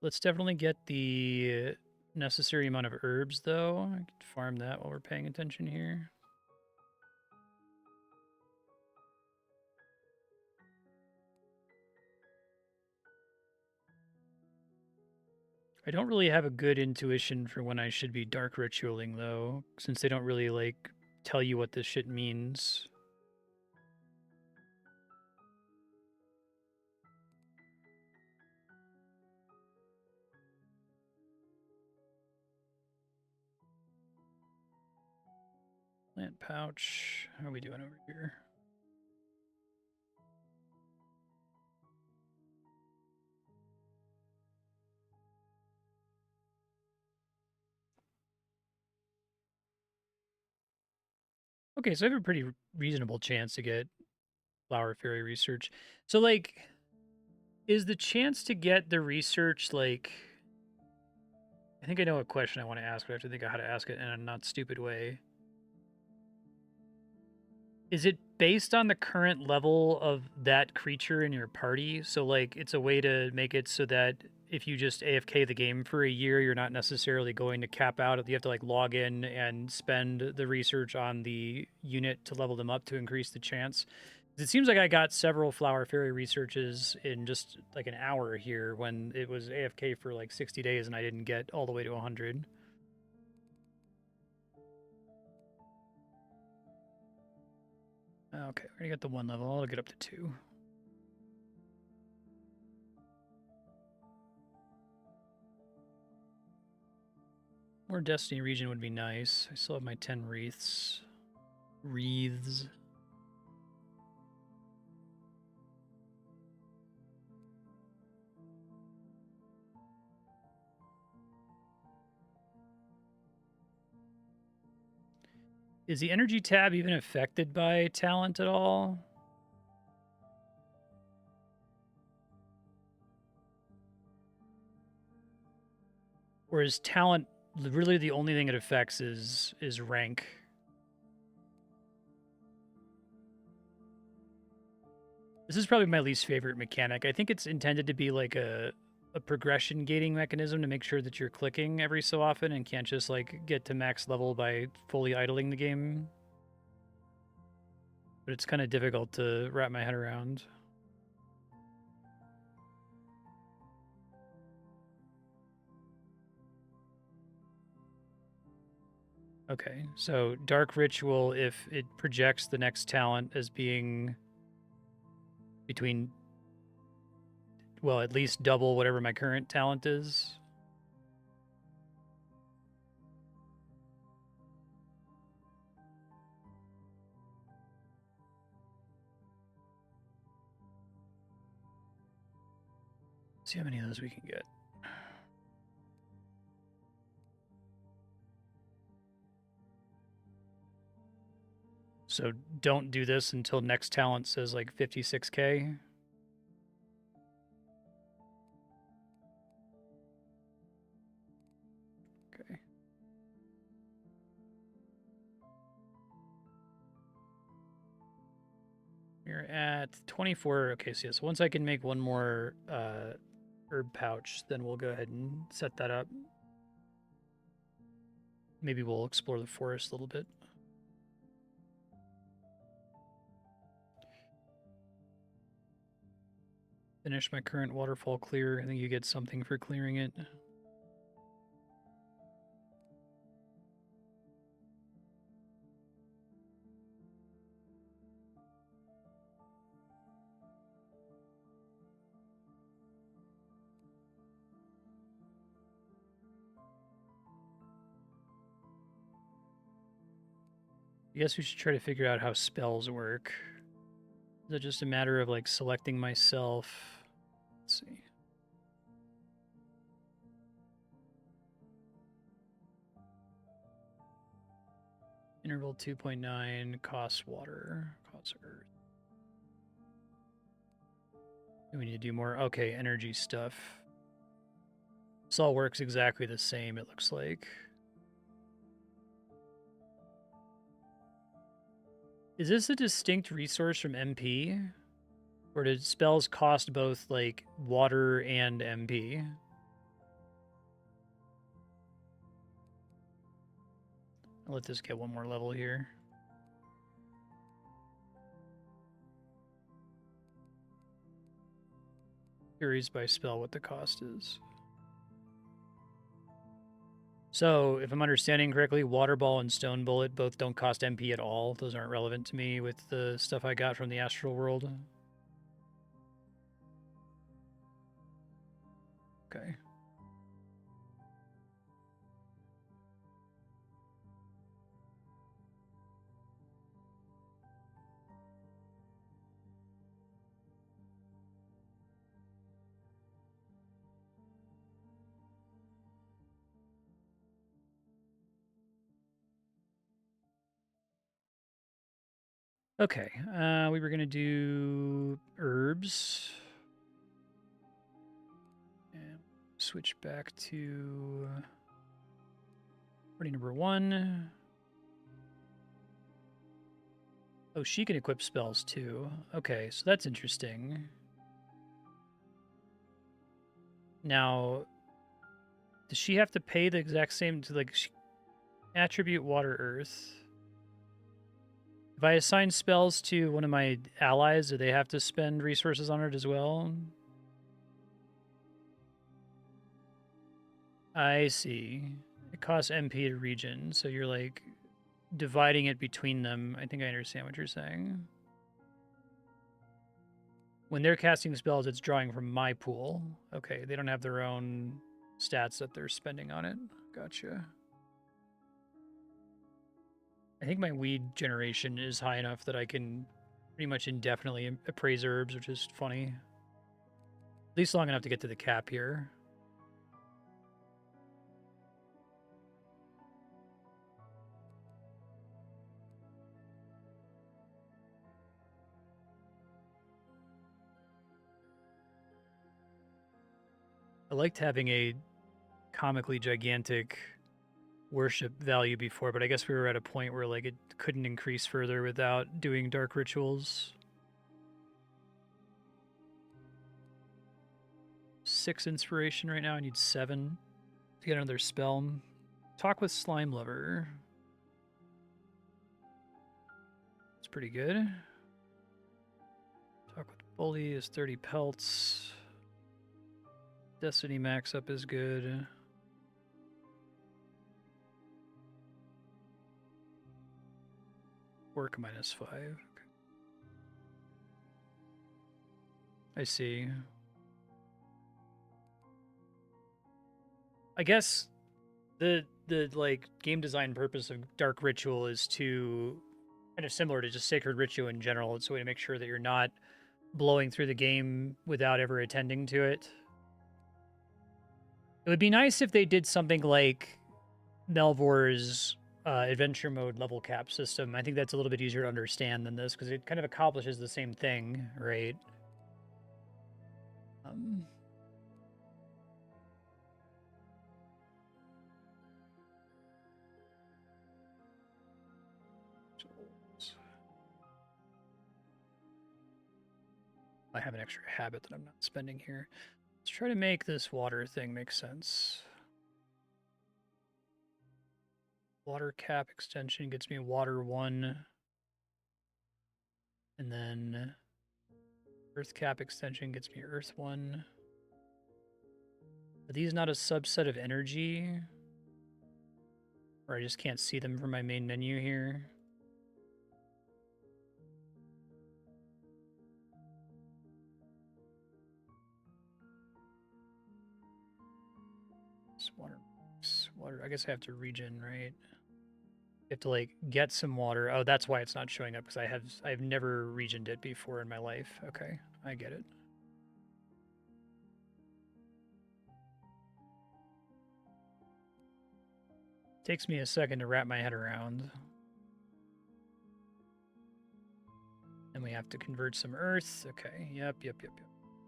Let's definitely get the necessary amount of herbs, though. I can farm that while we're paying attention here. I don't really have a good intuition for when I should be dark ritualing, though, since they don't really, like, tell you what this shit means. Plant pouch. How are we doing over here? Okay, so I have a pretty reasonable chance to get flower fairy research. So, like, is the chance to get the research, like... I think I know a question I want to ask, but I have to think of how to ask it in a not stupid way. Is it based on the current level of that creature in your party? So, like, it's a way to make it so that if you just AFK the game for a year, you're not necessarily going to cap out. You have to, like, log in and spend the research on the unit to level them up to increase the chance. It seems like I got several Flower Fairy researches in just, like, an hour here when it was AFK for, like, 60 days and I didn't get all the way to 100. Okay, we already got the 1 level. I'll get up to 2. More Destiny region would be nice. I still have my 10 wreaths. Wreaths. Is the energy tab even affected by talent at all? Or is talent really the only thing it affects is rank? This is probably my least favorite mechanic. I think it's intended to be like a progression gating mechanism to make sure that you're clicking every so often and can't just like get to max level by fully idling the game. But it's kind of difficult to wrap my head around. Okay, so Dark Ritual, if it projects the next talent as being between, well, at least double whatever my current talent is. See how many of those we can get. So don't do this until next talent says like 56k. Okay. We're at 24. Okay, so yes, once I can make one more herb pouch, then we'll go ahead and set that up. Maybe we'll explore the forest a little bit. Finish my current waterfall clear. I think you get something for clearing it. I guess we should try to figure out how spells work. Is it just a matter of like selecting myself? Let's see. Interval 2.9, costs water, costs earth. We need to do more. Okay, energy stuff. This all works exactly the same, it looks like. Is this a distinct resource from MP? Or did spells cost both, like, water and MP? I'll let this get one more level here. Curious by spell what the cost is. So, if I'm understanding correctly, Water Ball and Stone Bullet both don't cost MP at all. Those aren't relevant to me with the stuff I got from the Astral World. Okay. Okay, we were gonna do herbs. And switch back to party number 1. Oh, she can equip spells too. Okay, so that's interesting. Now, does she have to pay the exact same to like attribute water earth? If I assign spells to one of my allies, do they have to spend resources on it as well? I see. It costs MP to region, so you're like dividing it between them. I think I understand what you're saying. When they're casting spells, it's drawing from my pool. Okay, they don't have their own stats that they're spending on it. Gotcha. I think my weed generation is high enough that I can pretty much indefinitely appraise herbs, which is funny. At least long enough to get to the cap here. I liked having a comically gigantic worship value before, but I guess we were at a point where like it couldn't increase further without doing dark rituals. 6 inspiration right now. I need 7 to get another spell. Talk with Slime Lover. It's pretty good. Talk with Bully is 30 pelts. Destiny max up is good. Work -5. Okay. I see. I guess the like game design purpose of Dark Ritual is to kind of similar to just Sacred Ritual in general. It's a way to make sure that you're not blowing through the game without ever attending to it. It would be nice if they did something like Melvor's adventure mode level cap system. I think that's a little bit easier to understand than this because it kind of accomplishes the same thing, right? Um, I have an extra habit that I'm not spending here. Let's try to make this water thing make sense. Water cap extension gets me water 1. And then earth cap extension gets me earth 1. Are these not a subset of energy? Or I just can't see them from my main menu here? Water. I guess I have to regen, right? You have to like get some water. Oh, that's why it's not showing up because I've never regened it before in my life. Okay, I get it. Takes me a second to wrap my head around. And we have to convert some earth. Okay, yep.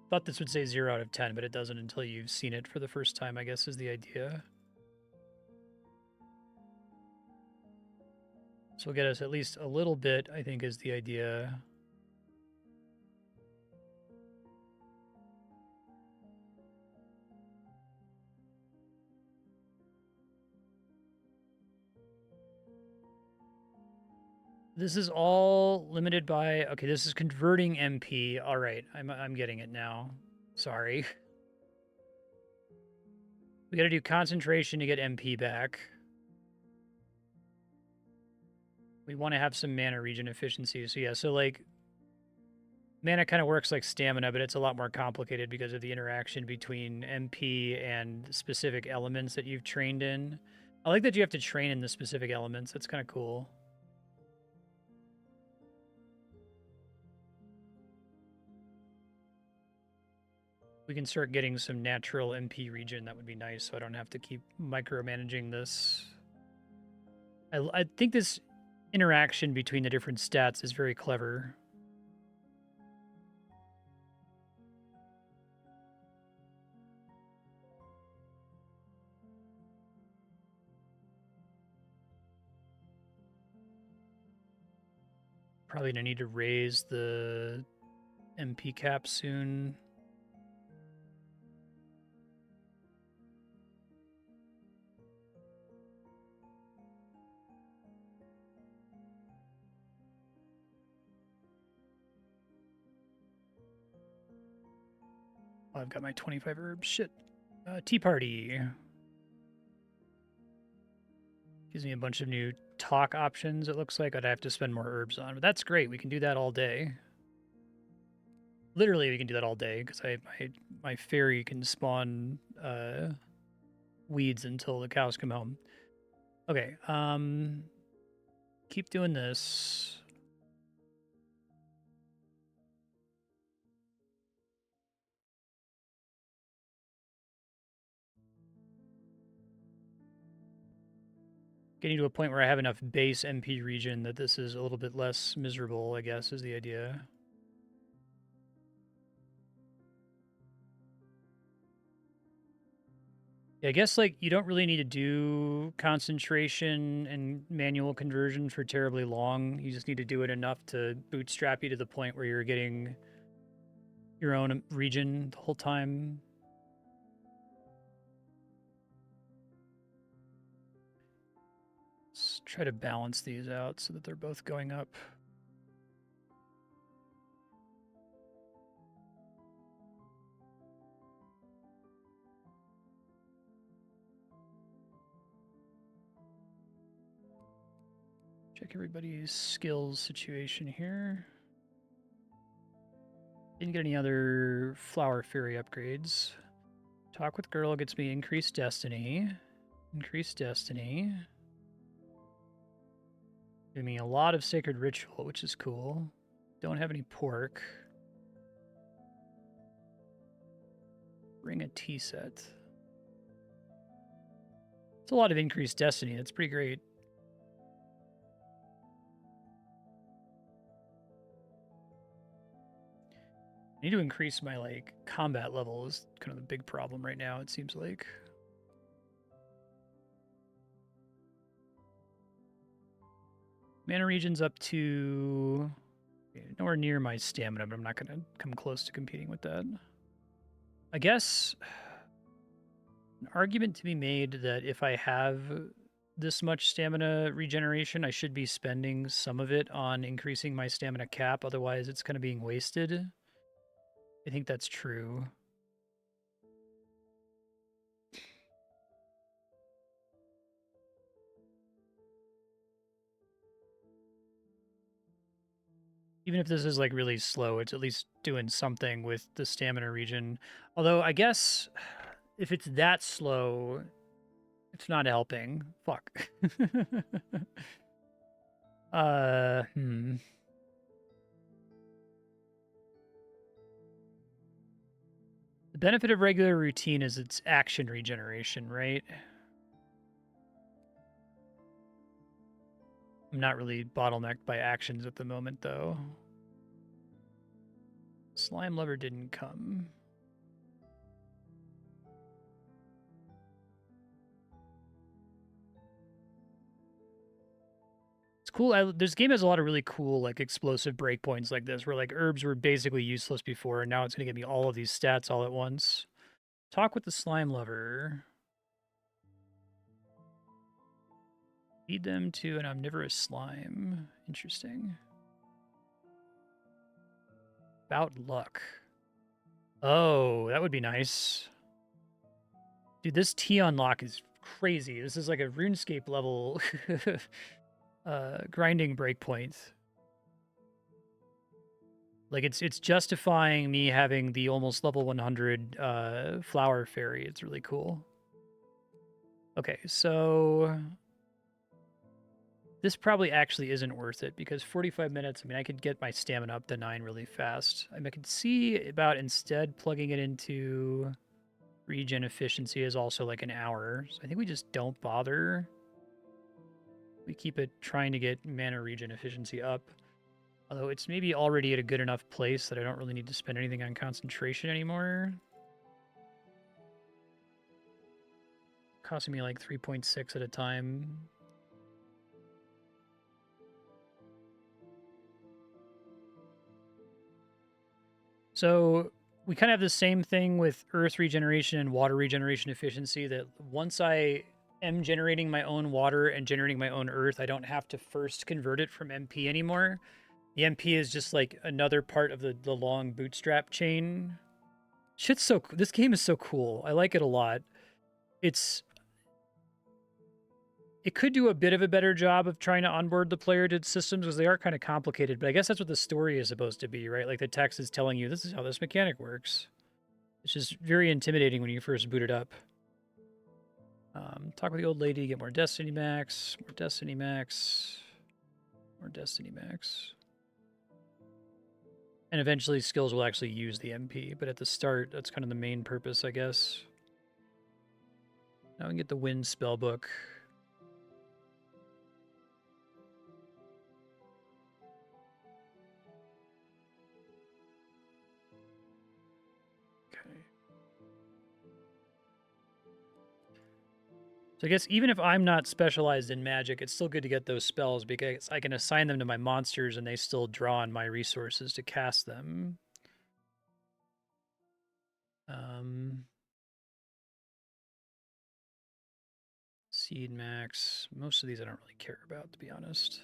Thought this would say 0 out of 10, but it doesn't until you've seen it for the first time, I guess, is the idea. So we'll get us at least a little bit, I think, is the idea. This is all limited by, okay, this is converting MP. All right, I'm getting it now. Sorry. We got to do concentration to get MP back. We want to have some mana regen efficiency. So yeah, so like mana kind of works like stamina, but it's a lot more complicated because of the interaction between MP and specific elements that you've trained in. I like that you have to train in the specific elements. That's kind of cool. We can start getting some natural MP regen. That would be nice, so I don't have to keep micromanaging this. I think this interaction between the different stats is very clever. Probably gonna need to raise the MP cap soon. Oh, I've got my 25 herbs. Shit. Tea party. Gives me a bunch of new talk options, it looks like. I'd have to spend more herbs on, but that's great. We can do that all day. Literally, we can do that all day because my fairy can spawn weeds until the cows come home. Okay, keep doing this. Getting to a point where I have enough base MP regen that this is a little bit less miserable, I guess, is the idea. Yeah, I guess like you don't really need to do concentration and manual conversion for terribly long. You just need to do it enough to bootstrap you to the point where you're getting your own regen the whole time. Let's try to balance these out so that they're both going up. Check everybody's skills situation here. Didn't get any other flower fairy upgrades. Talk with girl gets me increased destiny. Increased destiny. Giving me a lot of sacred ritual, which is cool. Don't have any pork. Bring a tea set. It's a lot of increased destiny. That's pretty great. I need to increase my, like, combat level is kind of the big problem right now, it seems like. Mana region's up to nowhere near my stamina, but I'm not going to come close to competing with that. I guess an argument to be made that if I have this much stamina regeneration, I should be spending some of it on increasing my stamina cap, otherwise it's kind of being wasted. I think that's true. Even if this is like really slow, it's at least doing something with the stamina regen. Although I guess if it's that slow, it's not helping. Fuck. hmm. The benefit of regular routine is its action regeneration, right? I'm not really bottlenecked by actions at the moment, though. Slime Lover didn't come. It's cool. This game has a lot of really cool, like, explosive breakpoints like this, where, like, herbs were basically useless before, and now it's going to give me all of these stats all at once. Talk with the Slime Lover. Feed them to an omnivorous slime. Interesting. About luck. Oh, that would be nice. Dude, this T unlock is crazy. This is like a RuneScape level grinding breakpoint. Like it's justifying me having the almost level 100 flower fairy. It's really cool. Okay, so this probably actually isn't worth it because 45 minutes, I mean, I could get my stamina up to 9 really fast. I mean, I could see about instead plugging it into regen efficiency is also like an hour. So I think we just don't bother. We keep it trying to get mana regen efficiency up. Although it's maybe already at a good enough place that I don't really need to spend anything on concentration anymore. Costing me like 3.6 at a time. So we kind of have the same thing with earth regeneration and water regeneration efficiency, that once I am generating my own water and generating my own earth, I don't have to first convert it from MP anymore. The MP is just like another part of the long bootstrap chain. Shit's so... This game is so cool. I like it a lot. It could do a bit of a better job of trying to onboard the player to systems because they are kind of complicated, but I guess that's what the story is supposed to be, right? Like the text is telling you, this is how this mechanic works. It's just very intimidating when you first boot it up. Talk with the old lady, get more Destiny Max, more Destiny Max, more Destiny Max. And eventually skills will actually use the MP, but at the start, that's kind of the main purpose, I guess. Now we can get the Wind Spellbook. So I guess even if I'm not specialized in magic, it's still good to get those spells because I can assign them to my monsters and they still draw on my resources to cast them. Seed max. Most of these I don't really care about, to be honest.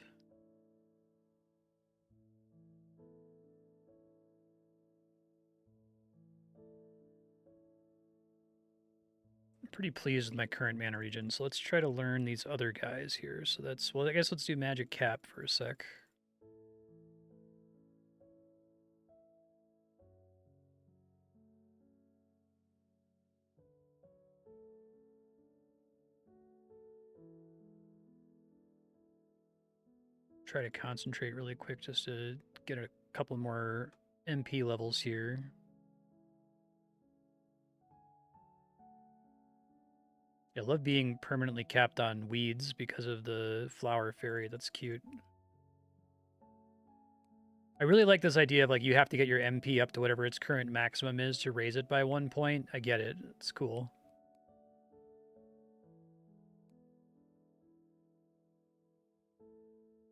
Pretty pleased with my current mana regen, so let's try to learn these other guys here. So that's, well, I guess let's do Magic Cap for a sec. Try to concentrate really quick just to get a couple more MP levels here. I love being permanently capped on weeds because of the flower fairy. That's cute. I really like this idea of like you have to get your MP up to whatever its current maximum is to raise it by 1 point. I get it. It's cool.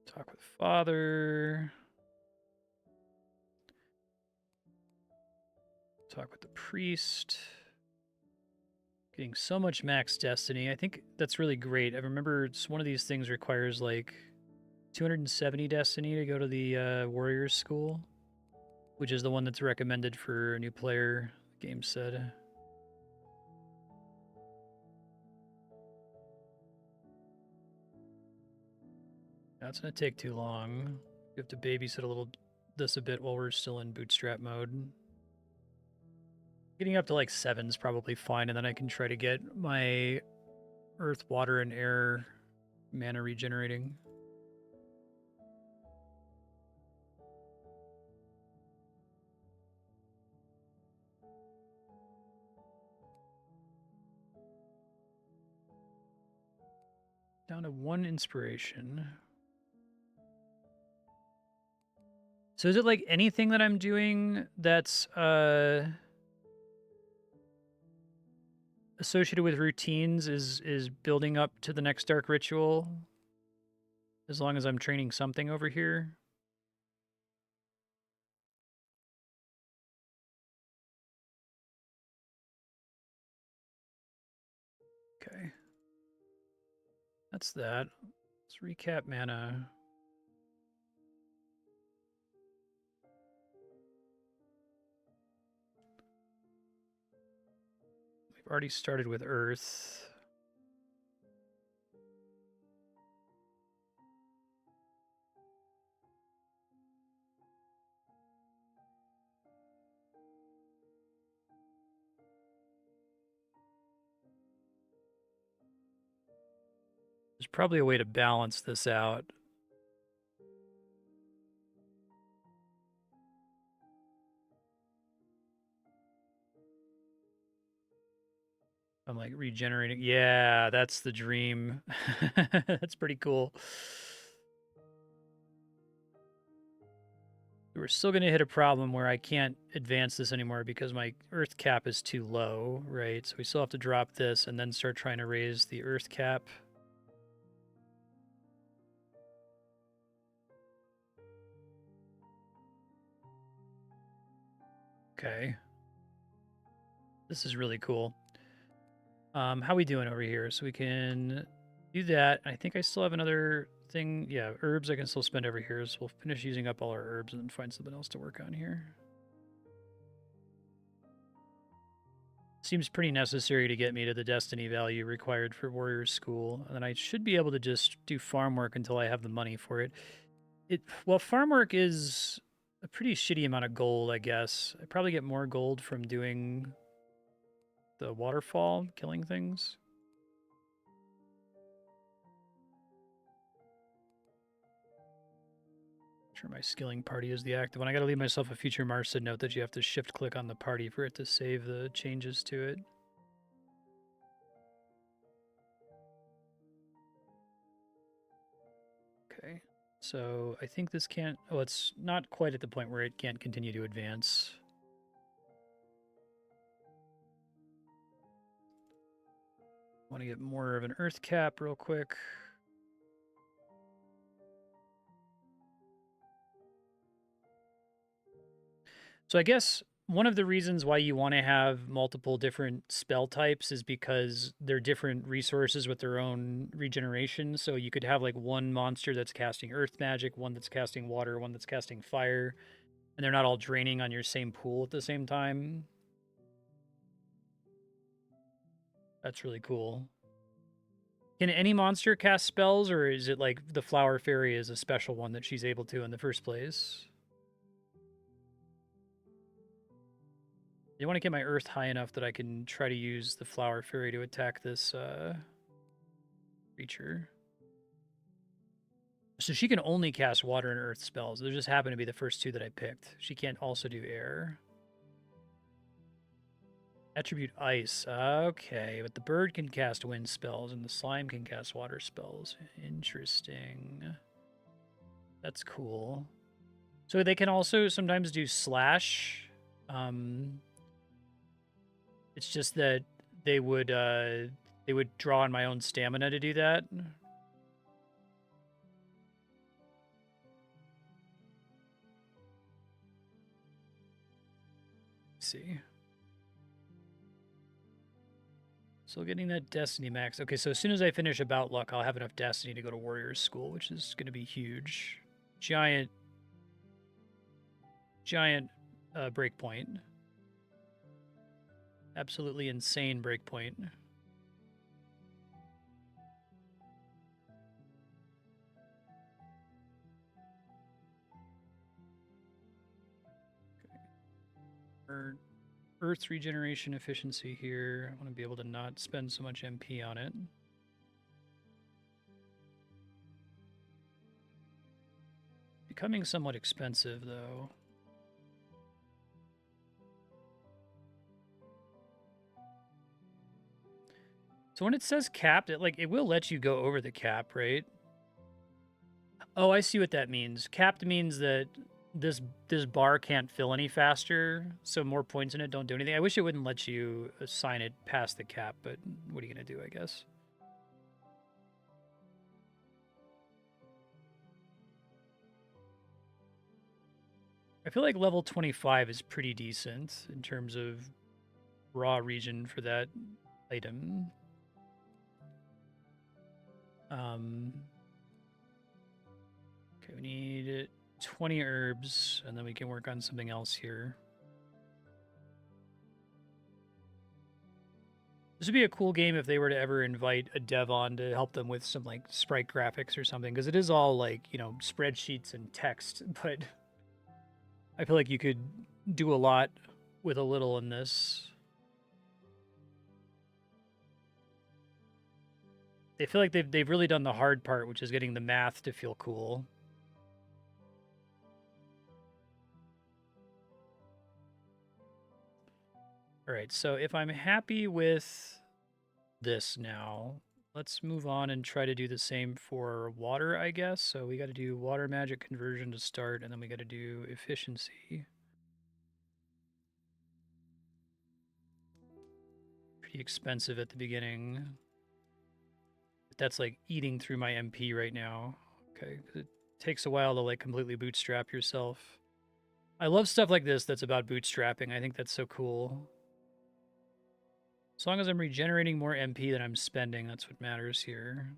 Talk with father. Talk with the priest. Getting so much max destiny. I think that's really great. I remember it's one of these things requires like 270 destiny to go to the warriors school, which is the one that's recommended for a new player, the game said. That's going to take too long. We have to babysit this a bit while we're still in bootstrap mode. Getting up to like 7 is probably fine, and then I can try to get my earth, water, and air mana regenerating. Down to 1 inspiration. So is it like anything that I'm doing that's associated with routines is building up to the next dark ritual? As long as I'm training something over here? Okay. That's that. Let's recap mana. We've already started with Earth. There's probably a way to balance this out. I'm like regenerating. Yeah, that's the dream. That's pretty cool. We're still going to hit a problem where I can't advance this anymore because my earth cap is too low, right? So we still have to drop this and then start trying to raise the earth cap. Okay. This is really cool. How we doing over here? So we can do that. I think I still have another thing. Yeah, herbs I can still spend over here. So we'll finish using up all our herbs and then find something else to work on here. Seems pretty necessary to get me to the destiny value required for warrior school. And then I should be able to just do farm work until I have the money for it. Well, farm work is a pretty shitty amount of gold, I guess. I probably get more gold from doing the waterfall, killing things. Sure, my skilling party is the active one. I gotta leave myself a future Marstead note that you have to shift click on the party for it to save the changes to it. Okay, so I think this can't, oh, it's not quite at the point where it can't continue to advance. Want to get more of an earth cap real quick. So I guess one of the reasons why you want to have multiple different spell types is because they're different resources with their own regeneration. So you could have like one monster that's casting earth magic, one that's casting water, one that's casting fire, and they're not all draining on your same pool at the same time. That's really cool. Can any monster cast spells, or is it like the flower fairy is a special one that she's able to in the first place? I want to get my earth high enough that I can try to use the flower fairy to attack this creature. So she can only cast water and earth spells. Those just happen to be the first two that I picked. She can't also do air. Attribute ice. Okay, but the bird can cast wind spells and the slime can cast water spells. Interesting. That's cool. So they can also sometimes do slash. It's just that they would draw on my own stamina to do that. Let's see. So getting that Destiny max. Okay, so as soon as I finish About Luck, I'll have enough Destiny to go to Warriors School, which is going to be huge. Giant breakpoint. Absolutely insane breakpoint. Okay. Earth regeneration efficiency here. I want to be able to not spend so much MP on it. Becoming somewhat expensive, though. So when it says capped, it will let you go over the cap, right? Oh, I see what that means. Capped means that this bar can't fill any faster, so more points in it don't do anything. I wish it wouldn't let you assign it past the cap, but what are you gonna do, I guess? I feel like level 25 is pretty decent in terms of raw region for that item. Okay, we need 20 herbs, and then we can work on something else here. This would be a cool game if they were to ever invite a dev on to help them with some like sprite graphics or something, because it is all like, you know, spreadsheets and text, but I feel like you could do a lot with a little in this. They feel like they've really done the hard part, which is getting the math to feel cool. All right, so if I'm happy with this now, let's move on and try to do the same for water, I guess. So we got to do water magic conversion to start, and then we got to do efficiency. Pretty expensive at the beginning. But that's like eating through my MP right now. Okay, it takes a while to like completely bootstrap yourself. I love stuff like this that's about bootstrapping. I think that's so cool. As long as I'm regenerating more MP than I'm spending, that's what matters here.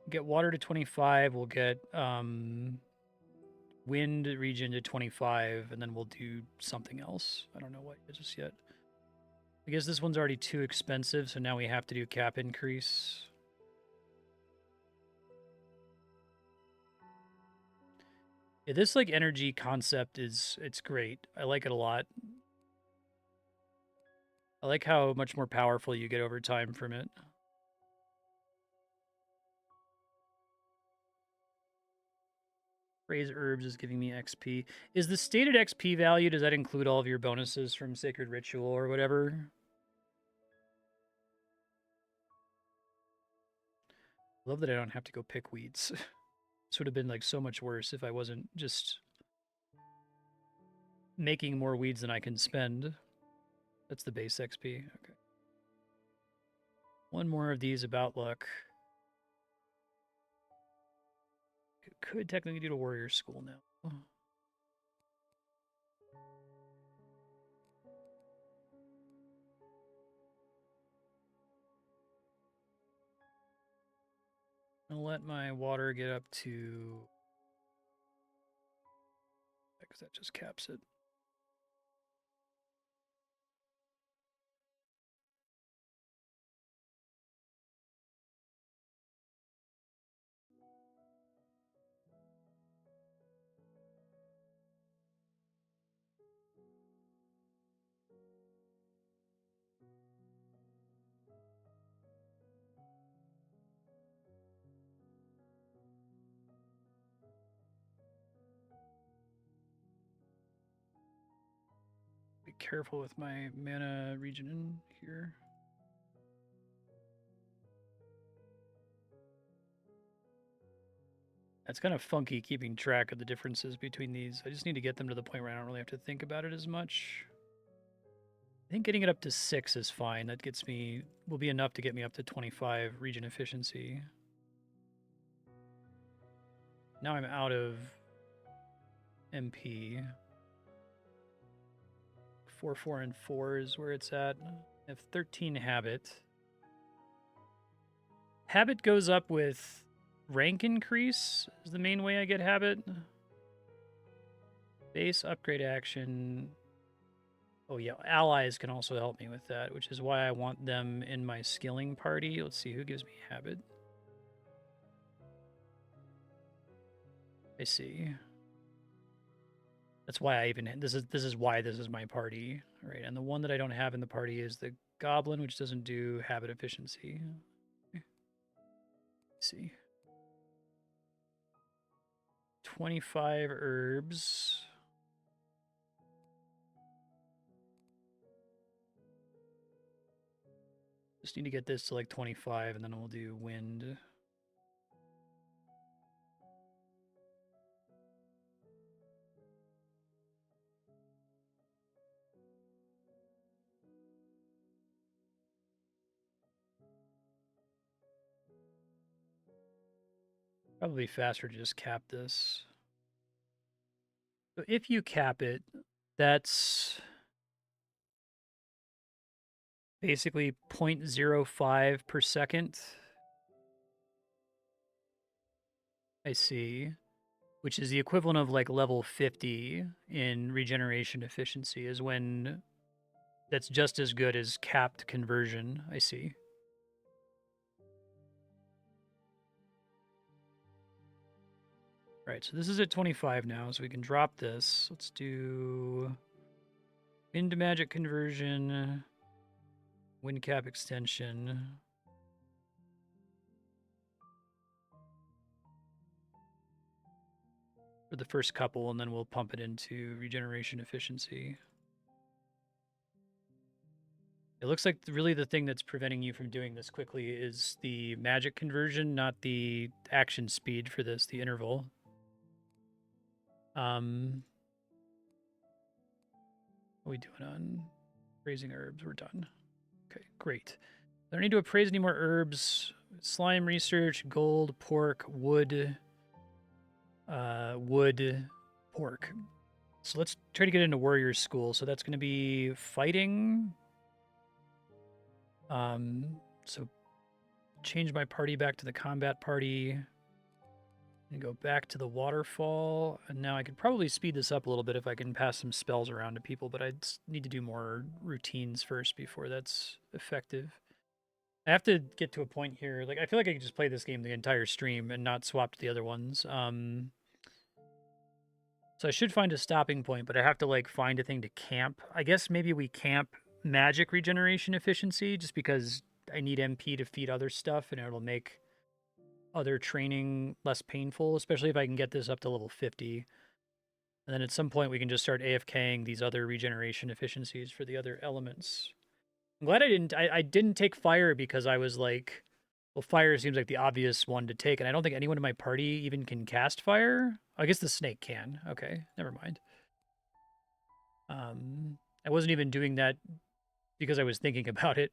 Get water to 25, we'll get wind region to 25, and then we'll do something else. I don't know what just yet. I guess this one's already too expensive, so now we have to do cap increase. Yeah, this like energy concept it's great. I like it a lot. I like how much more powerful you get over time from it. Raise herbs is giving me XP. Is the stated XP value, does that include all of your bonuses from Sacred Ritual or whatever? Love that I don't have to go pick weeds. This would have been like so much worse if I wasn't just making more weeds than I can spend. That's the base XP. Okay. One more of these about luck. Could technically do to warrior school now. I'll let my water get up to, because that just caps it. careful with my mana regen in here. It's kind of funky keeping track of the differences between these. I just need to get them to the point where I don't really have to think about it as much. I think getting it up to 6 is fine. That gets me, will be enough to get me up to 25 regen efficiency. Now I'm out of MP. 4, 4, and 4 is where it's at. I have 13 habit. Habit goes up with rank increase is the main way I get habit. Base upgrade action. Oh yeah, allies can also help me with that, which is why I want them in my skilling party. Let's see who gives me habit. I see. That's why I even this is why this is my party, right? And the one that I don't have in the party is the goblin, which doesn't do habit efficiency. Let's see. 25 herbs. Just need to get this to like 25, and then we'll do wind. Probably faster to just cap this. So if you cap it, that's basically 0.05 per second. I see. Which is the equivalent of like level 50 in regeneration efficiency, is when that's just as good as capped conversion. I see. Right, so this is at 25 now, so we can drop this. Let's do wind magic conversion, wind cap extension. For the first couple, and then we'll pump it into regeneration efficiency. It looks like really the thing that's preventing you from doing this quickly is the magic conversion, not the action speed for this, the interval. What are we doing on appraising herbs? We're done. Okay, great. I don't need to appraise any more herbs. Slime research, gold, pork, wood, pork. So let's try to get into warrior school. So that's going to be fighting. So change my party back to the combat party. And go back to the waterfall. And now I could probably speed this up a little bit if I can pass some spells around to people, but I need to do more routines first before that's effective. I have to get to a point here. Like, I feel like I could just play this game the entire stream and not swap to the other ones. So I should find a stopping point, but I have to, like, find a thing to camp. I guess maybe we camp magic regeneration efficiency just because I need MP to feed other stuff and it'll make other training less painful, especially if I can get this up to level 50. And then at some point we can just start AFKing these other regeneration efficiencies for the other elements. I'm glad I didn't take fire because I was like, well, fire seems like the obvious one to take, and I don't think anyone in my party even can cast fire. I guess the snake can. Okay, never mind. I wasn't even doing that because I was thinking about it.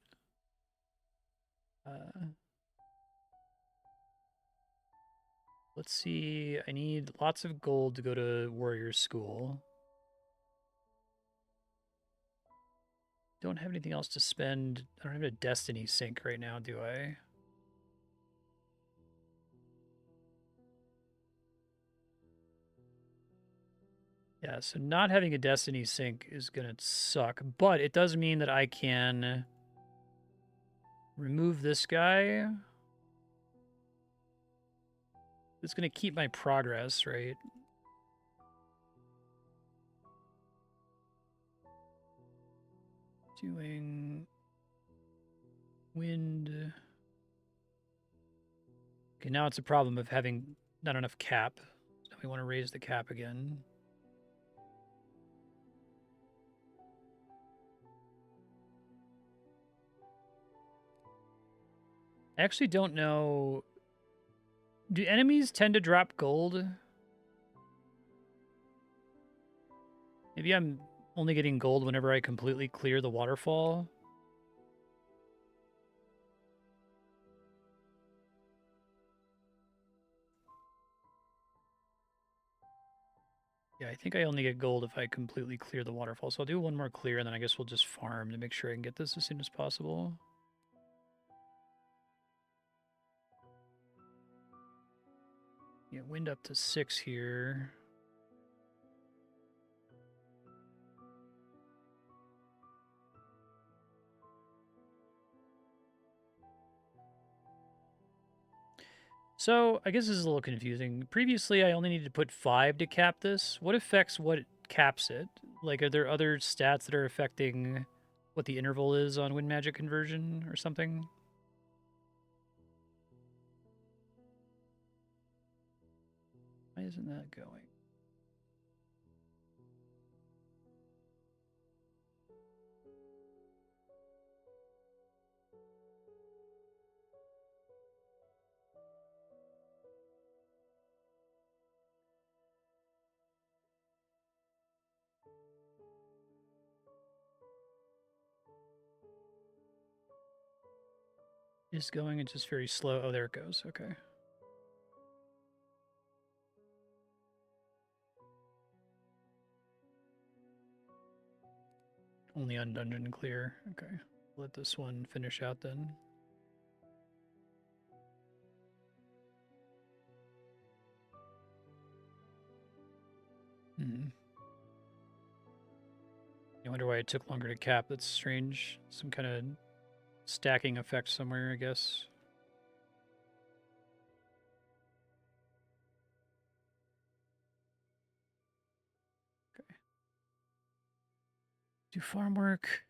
Let's see. I need lots of gold to go to warrior school. Don't have anything else to spend. I don't have a destiny sync right now, do I? Yeah, so not having a destiny sync is gonna suck, but it does mean that I can remove this guy. It's gonna keep my progress, right? Doing wind. Okay, now it's a problem of having not enough cap. So we want to raise the cap again. I actually don't know. Do enemies tend to drop gold? Maybe I'm only getting gold whenever I completely clear the waterfall. Yeah, I think I only get gold if I completely clear the waterfall. So I'll do one more clear, and then I guess we'll just farm to make sure I can get this as soon as possible. Yeah, wind up to 6 here. So I guess this is a little confusing. Previously, I only needed to put 5 to cap this. What affects what caps it? Like, are there other stats that are affecting what the interval is on wind magic conversion or something? Why isn't that going? It's going, it's just very slow. Oh, there it goes. Okay. Only on dungeon clear. Okay. Let this one finish out then. Hmm. I wonder why it took longer to cap. That's strange. Some kind of stacking effect somewhere, I guess. Okay. Do farm work.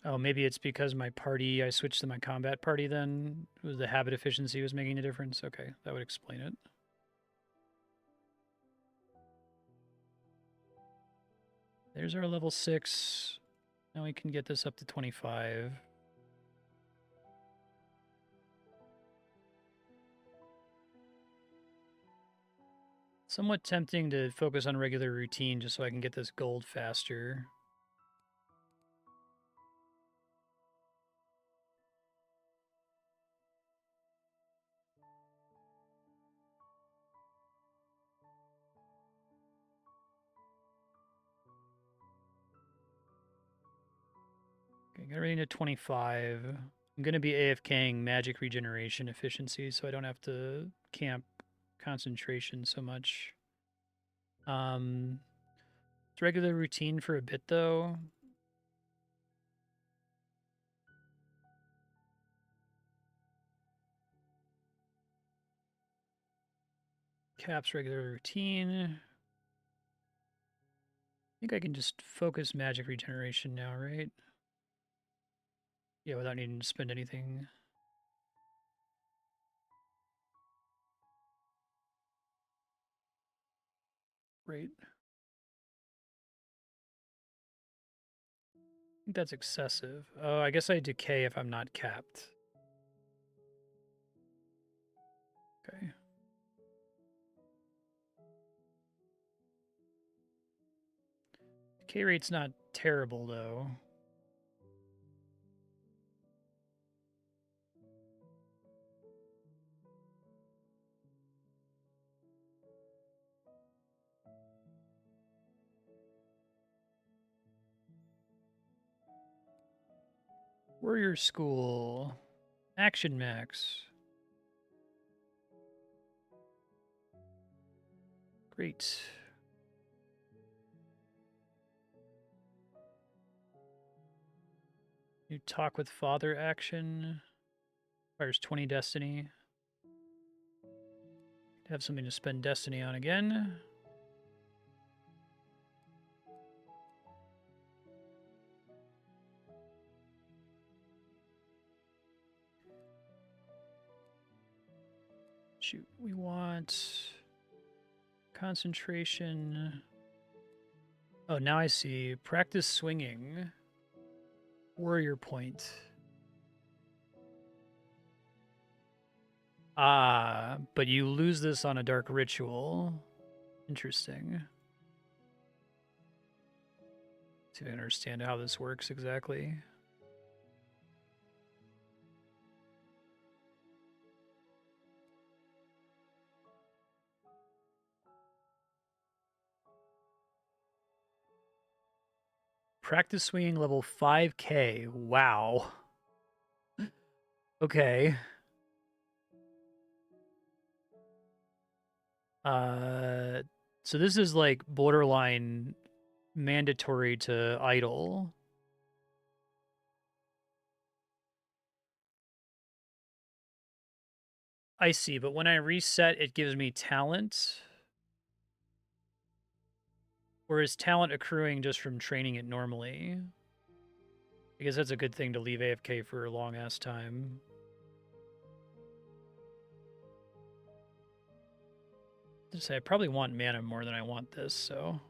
Oh, maybe it's because my party, I switched to my combat party then. It was the habit efficiency was making a difference. Okay, that would explain it. There's our level 6. Now we can get this up to 25. Somewhat tempting to focus on regular routine just so I can get this gold faster. Okay, got everything to 25. I'm going to be AFKing magic regeneration efficiency so I don't have to camp concentration so much. It's regular routine for a bit though. Caps regular routine. I think I can just focus magic regeneration now, right? Yeah, without needing to spend anything. Right. I think that's excessive. Oh, I guess I decay if I'm not capped. Okay. Decay rate's not terrible though. Warrior School. Action Max. Great. New Talk with Father action. Requires 20 destiny. Have something to spend destiny on again. Shoot, we want concentration. Oh, now I see. Practice swinging. Warrior point. Ah, but you lose this on a dark ritual. Interesting. See if I understand how this works exactly. Practice swinging level 5k. Wow. Okay. So this is like borderline mandatory to idle. I see, but when I reset, it gives me talent. Or is talent accruing just from training it normally? I guess that's a good thing to leave AFK for a long-ass time. Just say I probably want mana more than I want this, so...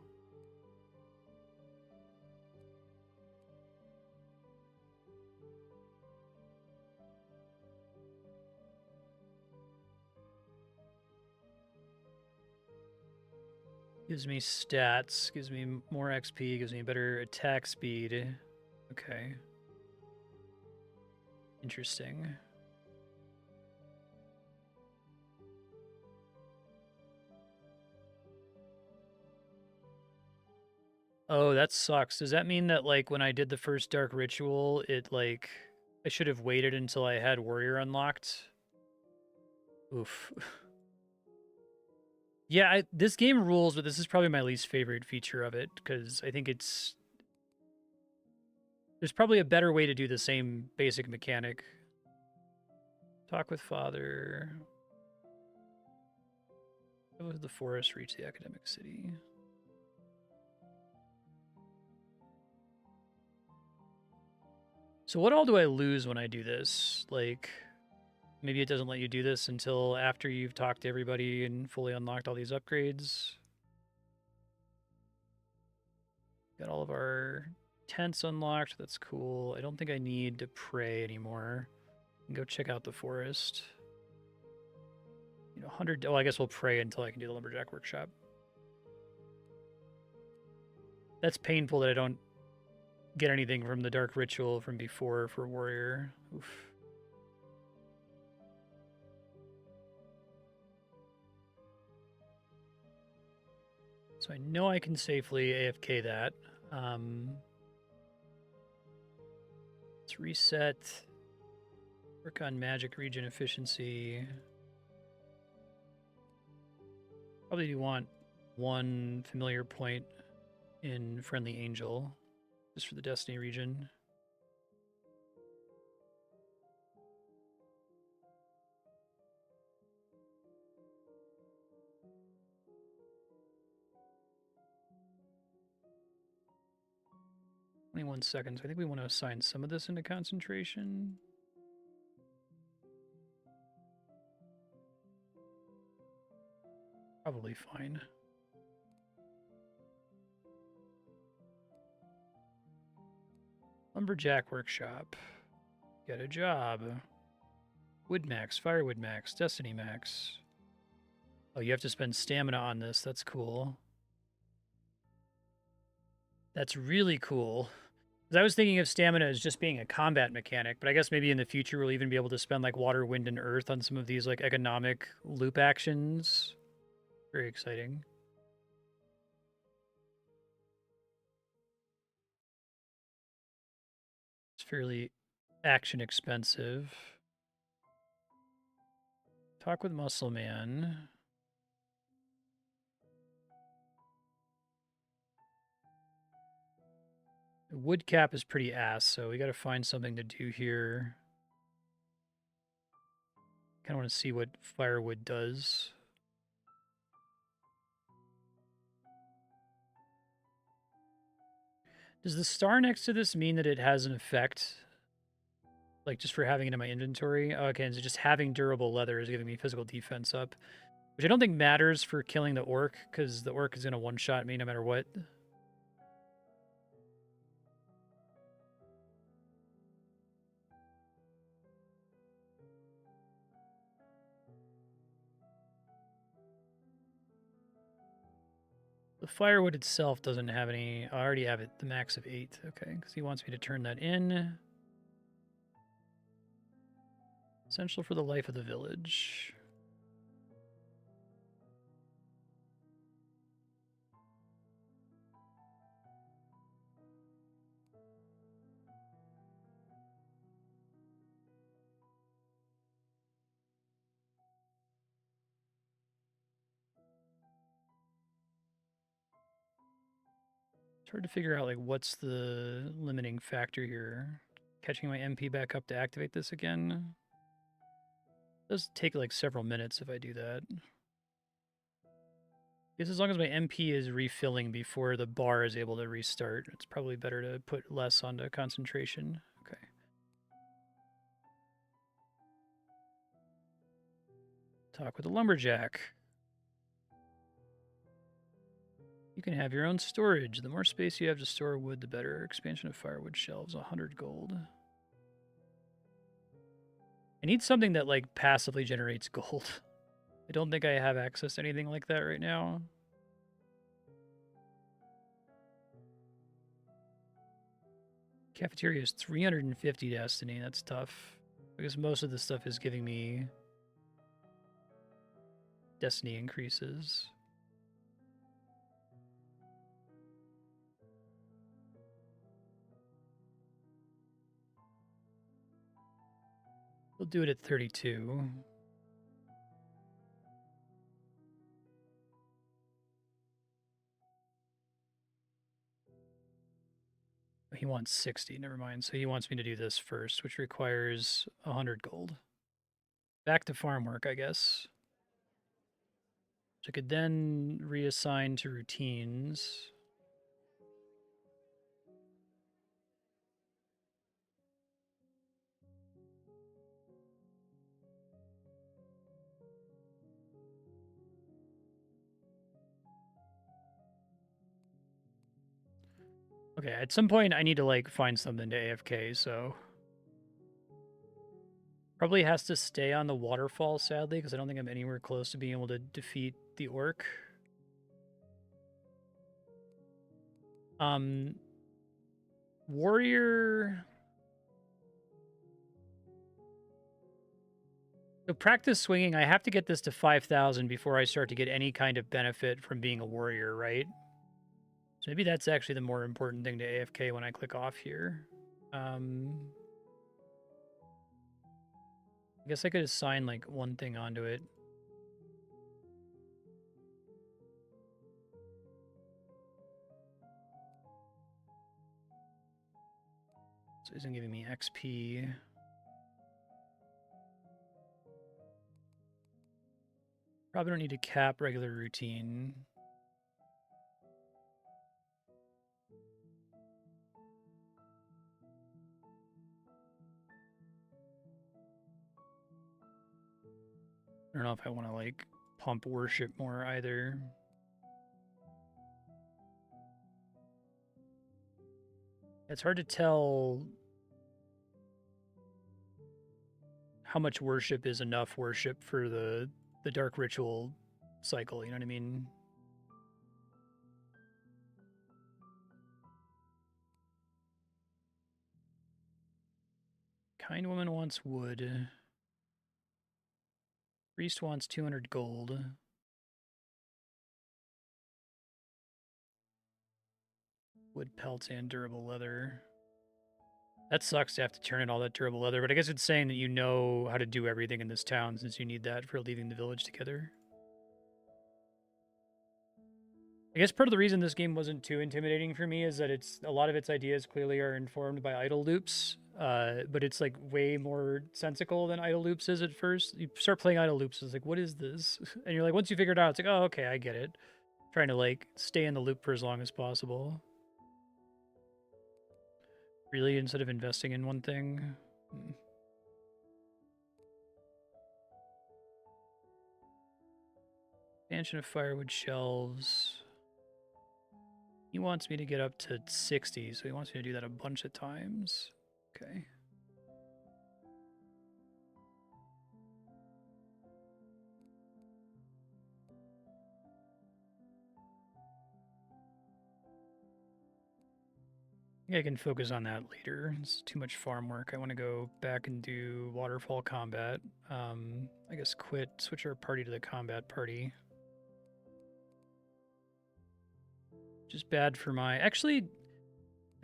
Gives me stats, gives me more XP, gives me better attack speed. Okay. Interesting. Oh, that sucks. Does that mean that, like, when I did the first Dark Ritual, it, like... I should have waited until I had Warrior unlocked? Oof. Yeah, this game rules, but this is probably my least favorite feature of it, because I think it's... There's probably a better way to do the same basic mechanic. Talk with father. Go to the forest, reach the academic city. So what all do I lose when I do this? Like, maybe it doesn't let you do this until after you've talked to everybody and fully unlocked all these upgrades. Got all of our tents unlocked. That's cool. I don't think I need to pray anymore. Go check out the forest. You know, 100... Oh, I guess we'll pray until I can do the Lumberjack Workshop. That's painful that I don't get anything from the Dark Ritual from before for Warrior. Oof. So I know I can safely AFK that. Let's reset. Work on magic regen efficiency. Probably do want one familiar point in Friendly Angel, just for the Destiny region. Only 1 second. So I think we want to assign some of this into concentration. Probably fine. Lumberjack Workshop. Get a job. Wood Max, Firewood Max, Destiny Max. Oh, you have to spend stamina on this. That's cool. That's really cool. Because I was thinking of stamina as just being a combat mechanic, but I guess maybe in the future we'll even be able to spend like water, wind, and earth on some of these like economic loop actions. Very exciting. It's fairly action expensive. Talk with Muscle Man. Wood cap is pretty ass, so we got to find something to do here. Kind of want to see what firewood does. Does the star next to this mean that it has an effect? Like, just for having it in my inventory? Oh, okay, so just having durable leather is giving me physical defense up. Which I don't think matters for killing the orc, because the orc is going to one-shot me no matter what. The firewood itself doesn't have any. I already have it, the max of 8. Okay, because he wants me to turn that in. Essential for the life of the village. It's hard to figure out, like, what's the limiting factor here. Catching my MP back up to activate this again. It does take, like, several minutes if I do that. Because as long as my MP is refilling before the bar is able to restart, it's probably better to put less onto concentration. Okay. Talk with the lumberjack. You can have your own storage. The more space you have to store wood, the better. Expansion of firewood shelves, 100 gold. I need something that, like, passively generates gold. I don't think I have access to anything like that right now. Cafeteria is 350 destiny. That's tough. Because most of the stuff is giving me destiny increases. We'll do it at 32. He wants 60, never mind. So he wants me to do this first, which requires 100 gold. Back to farm work, I guess. Which I could then reassign to routines. Okay, at some point I need to, like, find something to AFK, so... Probably has to stay on the waterfall, sadly, because I don't think I'm anywhere close to being able to defeat the orc. Warrior... So practice swinging, I have to get this to 5,000 before I start to get any kind of benefit from being a warrior, right? So maybe that's actually the more important thing to AFK when I click off here. I guess I could assign, like, one thing onto it. So it isn't giving me XP. Probably don't need to cap regular routine. I don't know if I want to, like, pump worship more either. It's hard to tell how much worship is enough worship for the dark ritual cycle, you know what I mean? Kind woman wants wood. Priest wants 200 gold. Wood pelts and durable leather. That sucks to have to turn in all that durable leather, but I guess it's saying that you know how to do everything in this town since you need that for leaving the village together. I guess part of the reason this game wasn't too intimidating for me is that a lot of its ideas clearly are informed by idle loops, but it's, like, way more sensical than idle loops is at first. You start playing idle loops, it's like, what is this? And you're like, once you figure it out, it's like, oh, okay, I get it. Trying to, like, stay in the loop for as long as possible. Really, instead of investing in one thing? Expansion of firewood shelves. He wants me to get up to 60, so he wants me to do that a bunch of times. Okay. think I can focus on that later. It's too much farm work. I want to go back and do waterfall combat. I guess switch our party to the combat party. Just bad for my... Actually,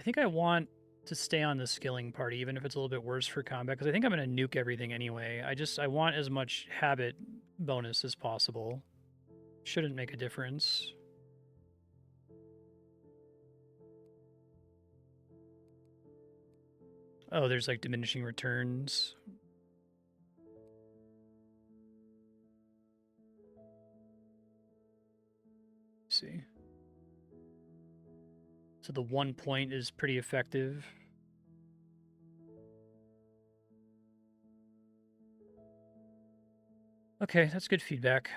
I think I want to stay on the skilling party, even if it's a little bit worse for combat, because I think I'm going to nuke everything anyway. I want as much habit bonus as possible. Shouldn't make a difference. Oh, there's like diminishing returns. Let's see. So the 1 point is pretty effective. Okay, that's good feedback.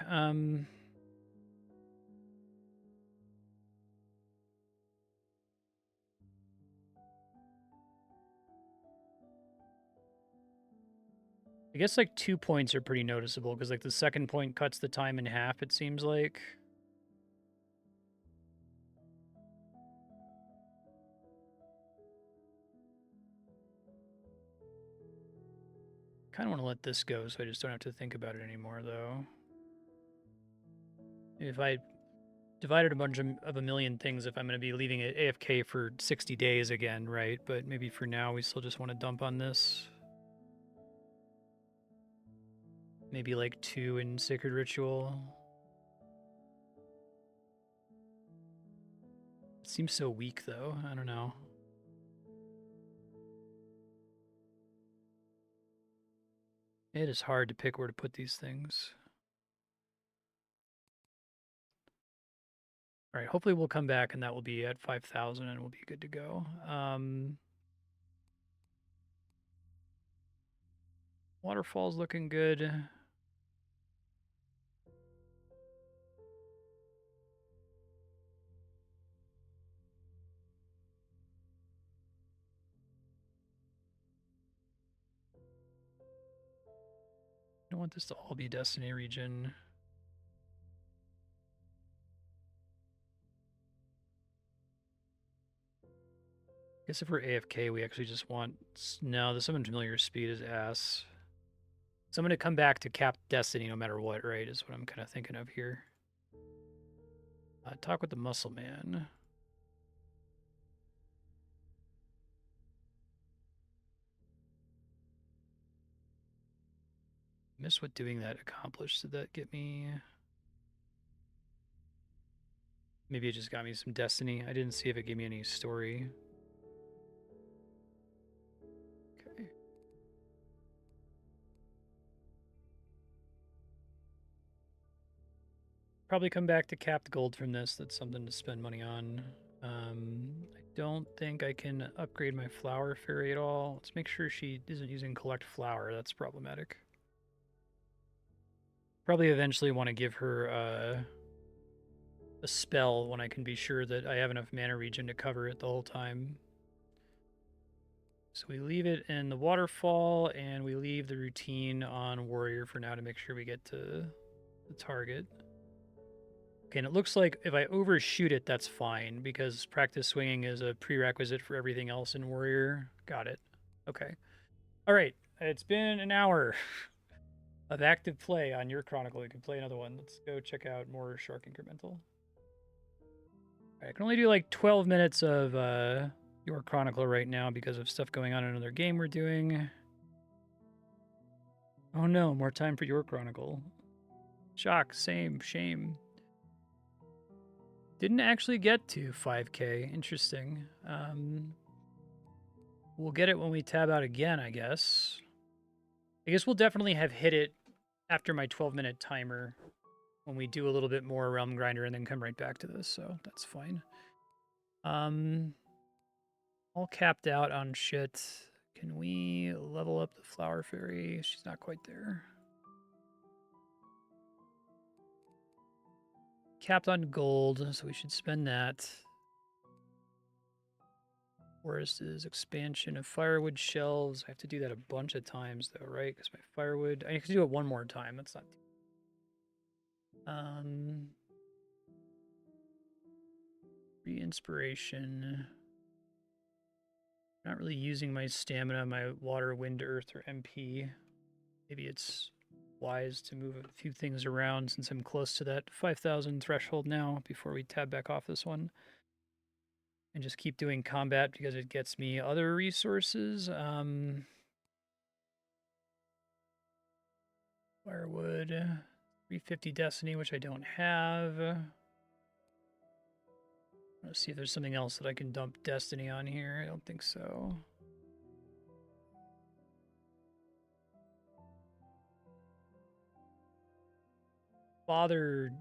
I guess like 2 points are pretty noticeable because like the second point cuts the time in half, it seems like. Kind of want to let this go so I just don't have to think about it anymore though. If I divided a bunch of a million things, if I'm going to be leaving it AFK for 60 days again, right? But maybe for now we still just want to dump on this. Maybe like 2 in Sacred Ritual. It seems so weak though. I don't know. It is hard to pick where to put these things. All right, hopefully we'll come back and that will be at 5,000 and we'll be good to go. Waterfall's looking good. I don't want this to all be Destiny region. I guess if we're AFK, we actually just want... No, the Summon Familiar speed is ass. So I'm going to come back to cap Destiny no matter what, right, is what I'm kind of thinking of here. Talk with the Muscle Man. Miss what doing that accomplished. Did that get me... Maybe it just got me some Destiny. I didn't see if it gave me any story. Okay. Probably come back to capped gold from this. That's something to spend money on. I don't think I can upgrade my flower fairy at all. Let's make sure she isn't using collect flower. That's problematic. Probably eventually want to give her a spell when I can be sure that I have enough mana regen to cover it the whole time. So we leave it in the waterfall, and we leave the routine on warrior for now to make sure we get to the target. Okay, and it looks like if I overshoot it, that's fine, because practice swinging is a prerequisite for everything else in warrior. Got it. Okay. All right, it's been an hour of active play on your Chronicle. You can play another one. Let's go check out more Shark Incremental. All right, I can only do like 12 minutes of your Chronicle right now because of stuff going on in another game we're doing. Oh no, more time for your Chronicle. Shock, same, shame. Didn't actually get to 5K. Interesting. We'll get it when we tab out again, I guess. I guess we'll definitely have hit it after my 12-minute timer when we do a little bit more Realm Grinder and then come right back to this, so that's fine. All capped out on shit. Can we level up the Flower Fairy? She's not quite there. Capped on gold, so we should spend that. Forest is expansion of firewood shelves. I have to do that a bunch of times though, right? Because my firewood... I have to do it one more time. That's not... Re-inspiration. Not really using my stamina, my water, wind, earth, or MP. Maybe it's wise to move a few things around since I'm close to that 5,000 threshold now before we tab back off this one. And just keep doing combat because it gets me other resources. Firewood, 350 Destiny, which I don't have. Let's see if there's something else that I can dump Destiny on here. I don't think so. Father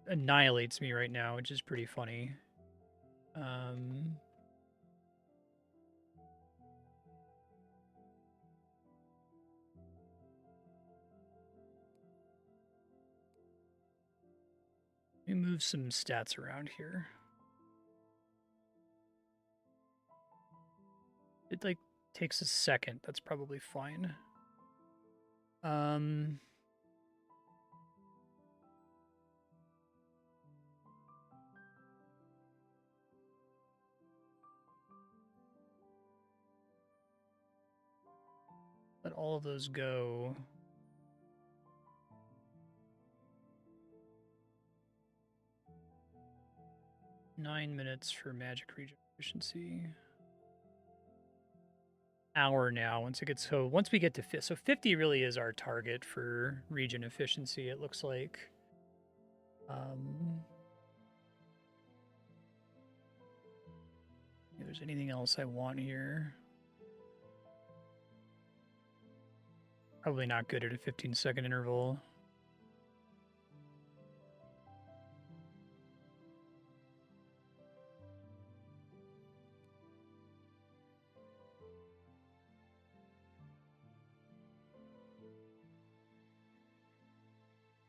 annihilates me right now, which is pretty funny. Let me move some stats around here. It like takes a second. That's probably fine. Let all of those go. Nine minutes for magic regen efficiency. Hour now. Once we get to so 50 really is our target for regen efficiency. It looks like. If there's anything else I want here. Probably not good at a 15-second interval.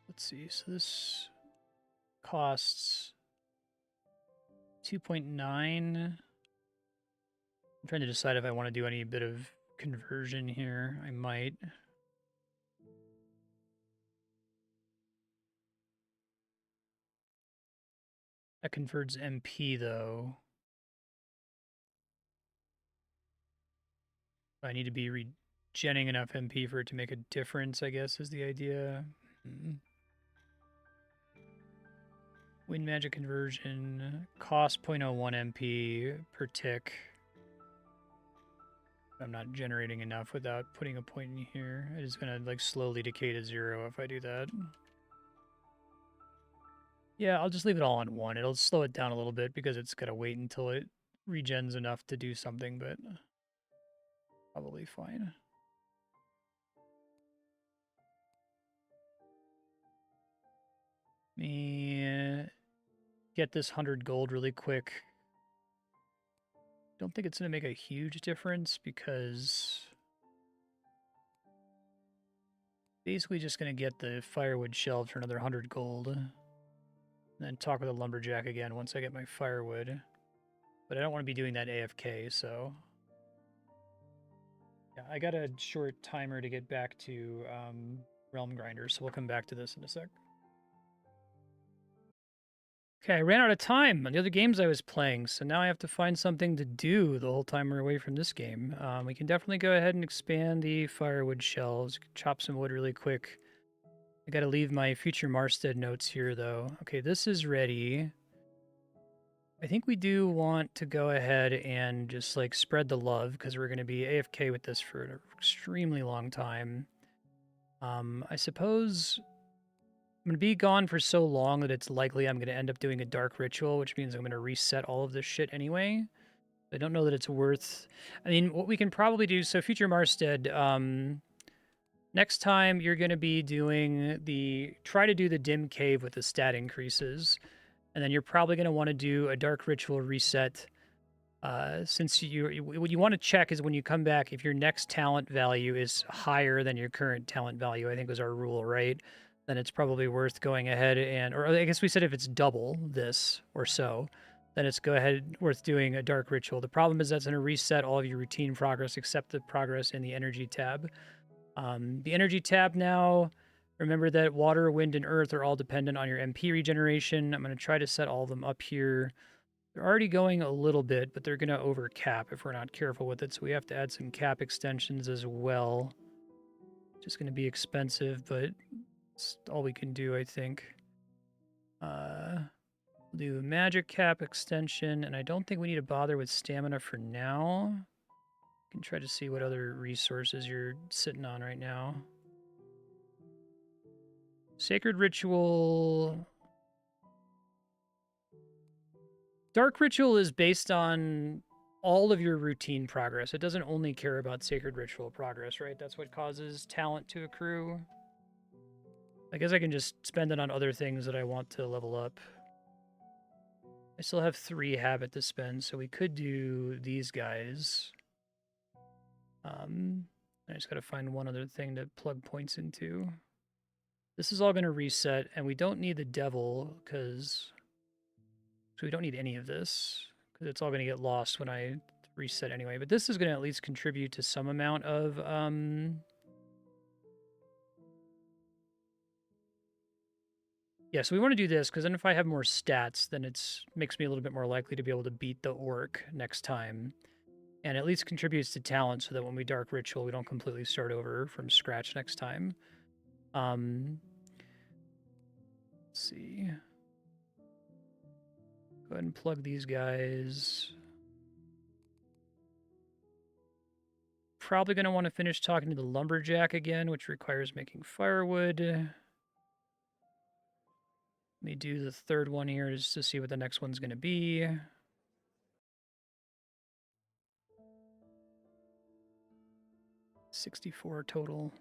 Let's see. So this costs 2.9. I'm trying to decide if I want to do any bit of conversion here. I might. That converts MP, though. I need to be regenning enough MP for it to make a difference, I guess, is the idea. Wind magic conversion. Cost 0.01 MP per tick. I'm not generating enough without putting a point in here. It is going to like slowly decay to 0 if I do that. Yeah, I'll just leave it all on 1. It'll slow it down a little bit because it's got to wait until it regens enough to do something, but probably fine. Let me get this 100 gold really quick. Don't think it's going to make a huge difference because basically just going to get the firewood shelved for another 100 gold. And then talk with a lumberjack again once I get my firewood. But I don't want to be doing that AFK, so... Yeah, I got a short timer to get back to Realm Grinder, so we'll come back to this in a sec. Okay, I ran out of time on the other games I was playing, so now I have to find something to do the whole time we're away from this game. We can definitely go ahead and expand the firewood shelves, chop some wood really quick. I gotta leave my future Marstead notes here, though. Okay, this is ready. I think we do want to go ahead and just, like, spread the love, because we're going to be AFK with this for an extremely long time. I suppose I'm going to be gone for so long that it's likely I'm going to end up doing a dark ritual, which means I'm going to reset all of this shit anyway. I don't know that it's worth... I mean, what we can probably do... So, future Marstead, next time you're going to be doing the... Try to do the dim cave with the stat increases. And then you're probably going to want to do a dark ritual reset. Since what you want to check is when you come back, if your next talent value is higher than your current talent value, I think was our rule, right? Then it's probably worth going ahead and, or I guess we said if it's double this or so, then it's worth doing a dark ritual. The problem is that's going to reset all of your routine progress except the progress in the energy tab. The energy tab now, remember that water, wind, and earth are all dependent on your MP regeneration. I'm going to try to set all of them up here. They're already going a little bit, but they're going to over cap if we're not careful with it. So we have to add some cap extensions as well. Just going to be expensive, but it's all we can do, I think. We'll do magic cap extension, and I don't think we need to bother with stamina for now. Can try to see what other resources you're sitting on right now. Sacred Ritual. Dark Ritual is based on all of your routine progress. It doesn't only care about Sacred Ritual progress, right? That's what causes talent to accrue. I guess I can just spend it on other things that I want to level up. I still have 3 habit to spend, so we could do these guys. I just gotta find one other thing to plug points into. This is all gonna reset, and we don't need the devil, because... So we don't need any of this, because it's all gonna get lost when I reset anyway. But this is gonna at least contribute to some amount of... Yeah, so we want to do this, because then if I have more stats, then it makes me a little bit more likely to be able to beat the orc next time. And at least contributes to talent, so that when we Dark Ritual, we don't completely start over from scratch next time. Let's see. Go ahead and plug these guys. Probably going to want to finish talking to the lumberjack again, which requires making firewood. Let me do the third one here just to see what the next one's going to be. $64 total.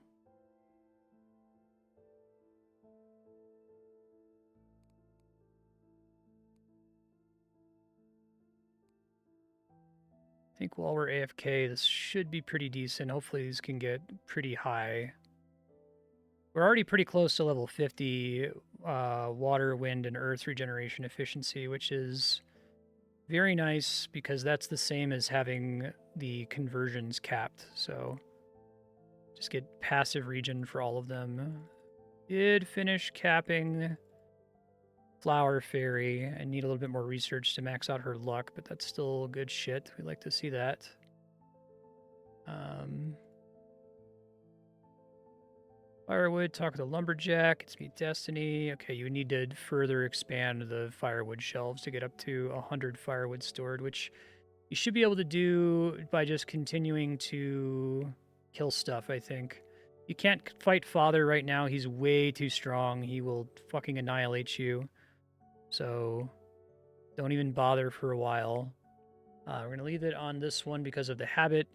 I think while we're AFK, this should be pretty decent. Hopefully these can get pretty high. We're already pretty close to level 50 water, wind, and earth regeneration efficiency, which is very nice because that's the same as having the conversions capped. So just get passive regen for all of them. Did finish capping Flower Fairy. I need a little bit more research to max out her luck, but that's still good shit. We like to see that. Firewood, talk to the lumberjack. It's me, Destiny. Okay, you need to further expand the firewood shelves to get up to 100 firewood stored, which you should be able to do by just continuing to kill stuff, I think. You can't fight Father right now. He's way too strong. He will fucking annihilate you. So don't even bother for a while. We're going to leave it on this one because of the habit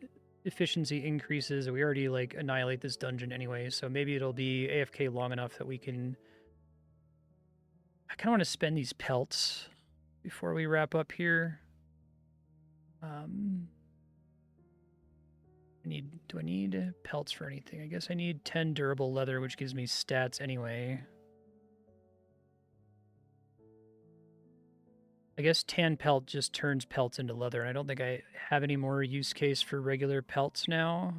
efficiency increases. We already like annihilate this dungeon anyway, so maybe it'll be AFK long enough that we can... I kind of want to spend these pelts before we wrap up here. Do I need pelts for anything? I guess I need 10 durable leather, which gives me stats anyway. I guess tan pelt just turns pelts into leather, and I don't think I have any more use case for regular pelts now.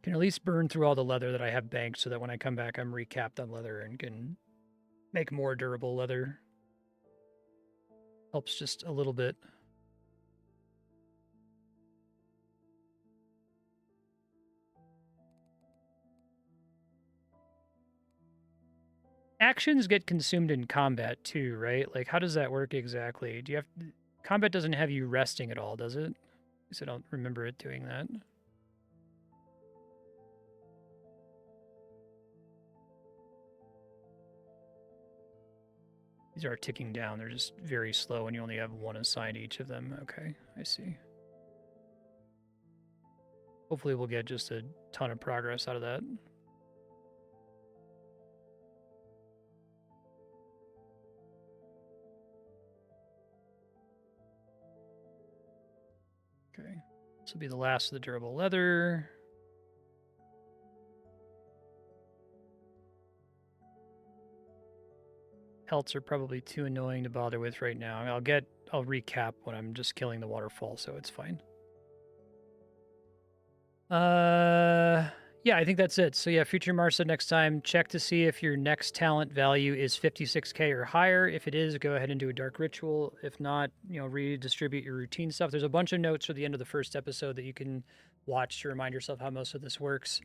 Can at least burn through all the leather that I have banked so that when I come back, I'm recapped on leather and can make more durable leather. Helps just a little bit. Actions get consumed in combat too, right? Like, how does that work exactly? Do you have... Combat doesn't have you resting at all, does it? At least I don't remember it doing that. These are ticking down. They're just very slow and you only have one assigned each of them. Okay, I see. Hopefully we'll get just a ton of progress out of that. Okay, this will be the last of the durable leather. Pelts are probably too annoying to bother with right now. I'll recap when I'm just killing the waterfall, so it's fine. Yeah, I think that's it. So yeah, future Marstead next time, check to see if your next talent value is 56k or higher. If it is, go ahead and do a dark ritual. If not, redistribute your routine stuff. There's a bunch of notes for the end of the first episode that you can watch to remind yourself how most of this works.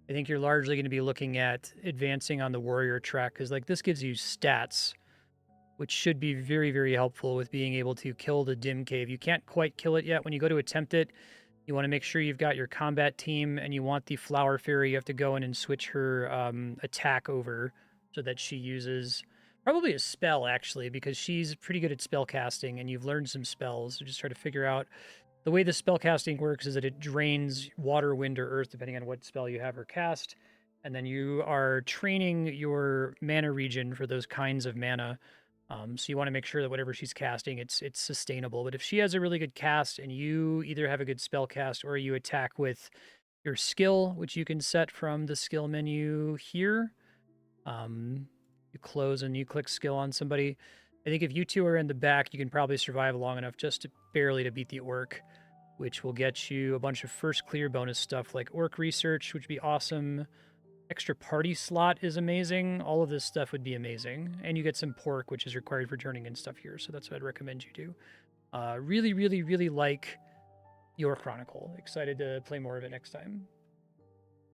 I think you're largely going to be looking at advancing on the warrior track because like this gives you stats, which should be very, very helpful with being able to kill the dim cave. You can't quite kill it yet. When you go to attempt it, you want to make sure you've got your combat team and you want the flower fairy. You have to go in and switch her attack over so that she uses probably a spell actually, because she's pretty good at spell casting and you've learned some spells. So just try to figure out the way the spell casting works is that it drains water, wind, or earth, depending on what spell you have her cast. And then you are training your mana regen for those kinds of mana. So you want to make sure that whatever she's casting, it's sustainable. But if she has a really good cast and you either have a good spell cast or you attack with your skill, which you can set from the skill menu here, you close and you click skill on somebody. I think if you two are in the back, you can probably survive long enough just to barely to beat the orc, which will get you a bunch of first clear bonus stuff like orc research, which would be awesome. Extra party slot is amazing. All of this stuff would be amazing. And you get some pork, which is required for turning in stuff here. So that's what I'd recommend you do. Really, really, really like your Chronicle. Excited to play more of it next time.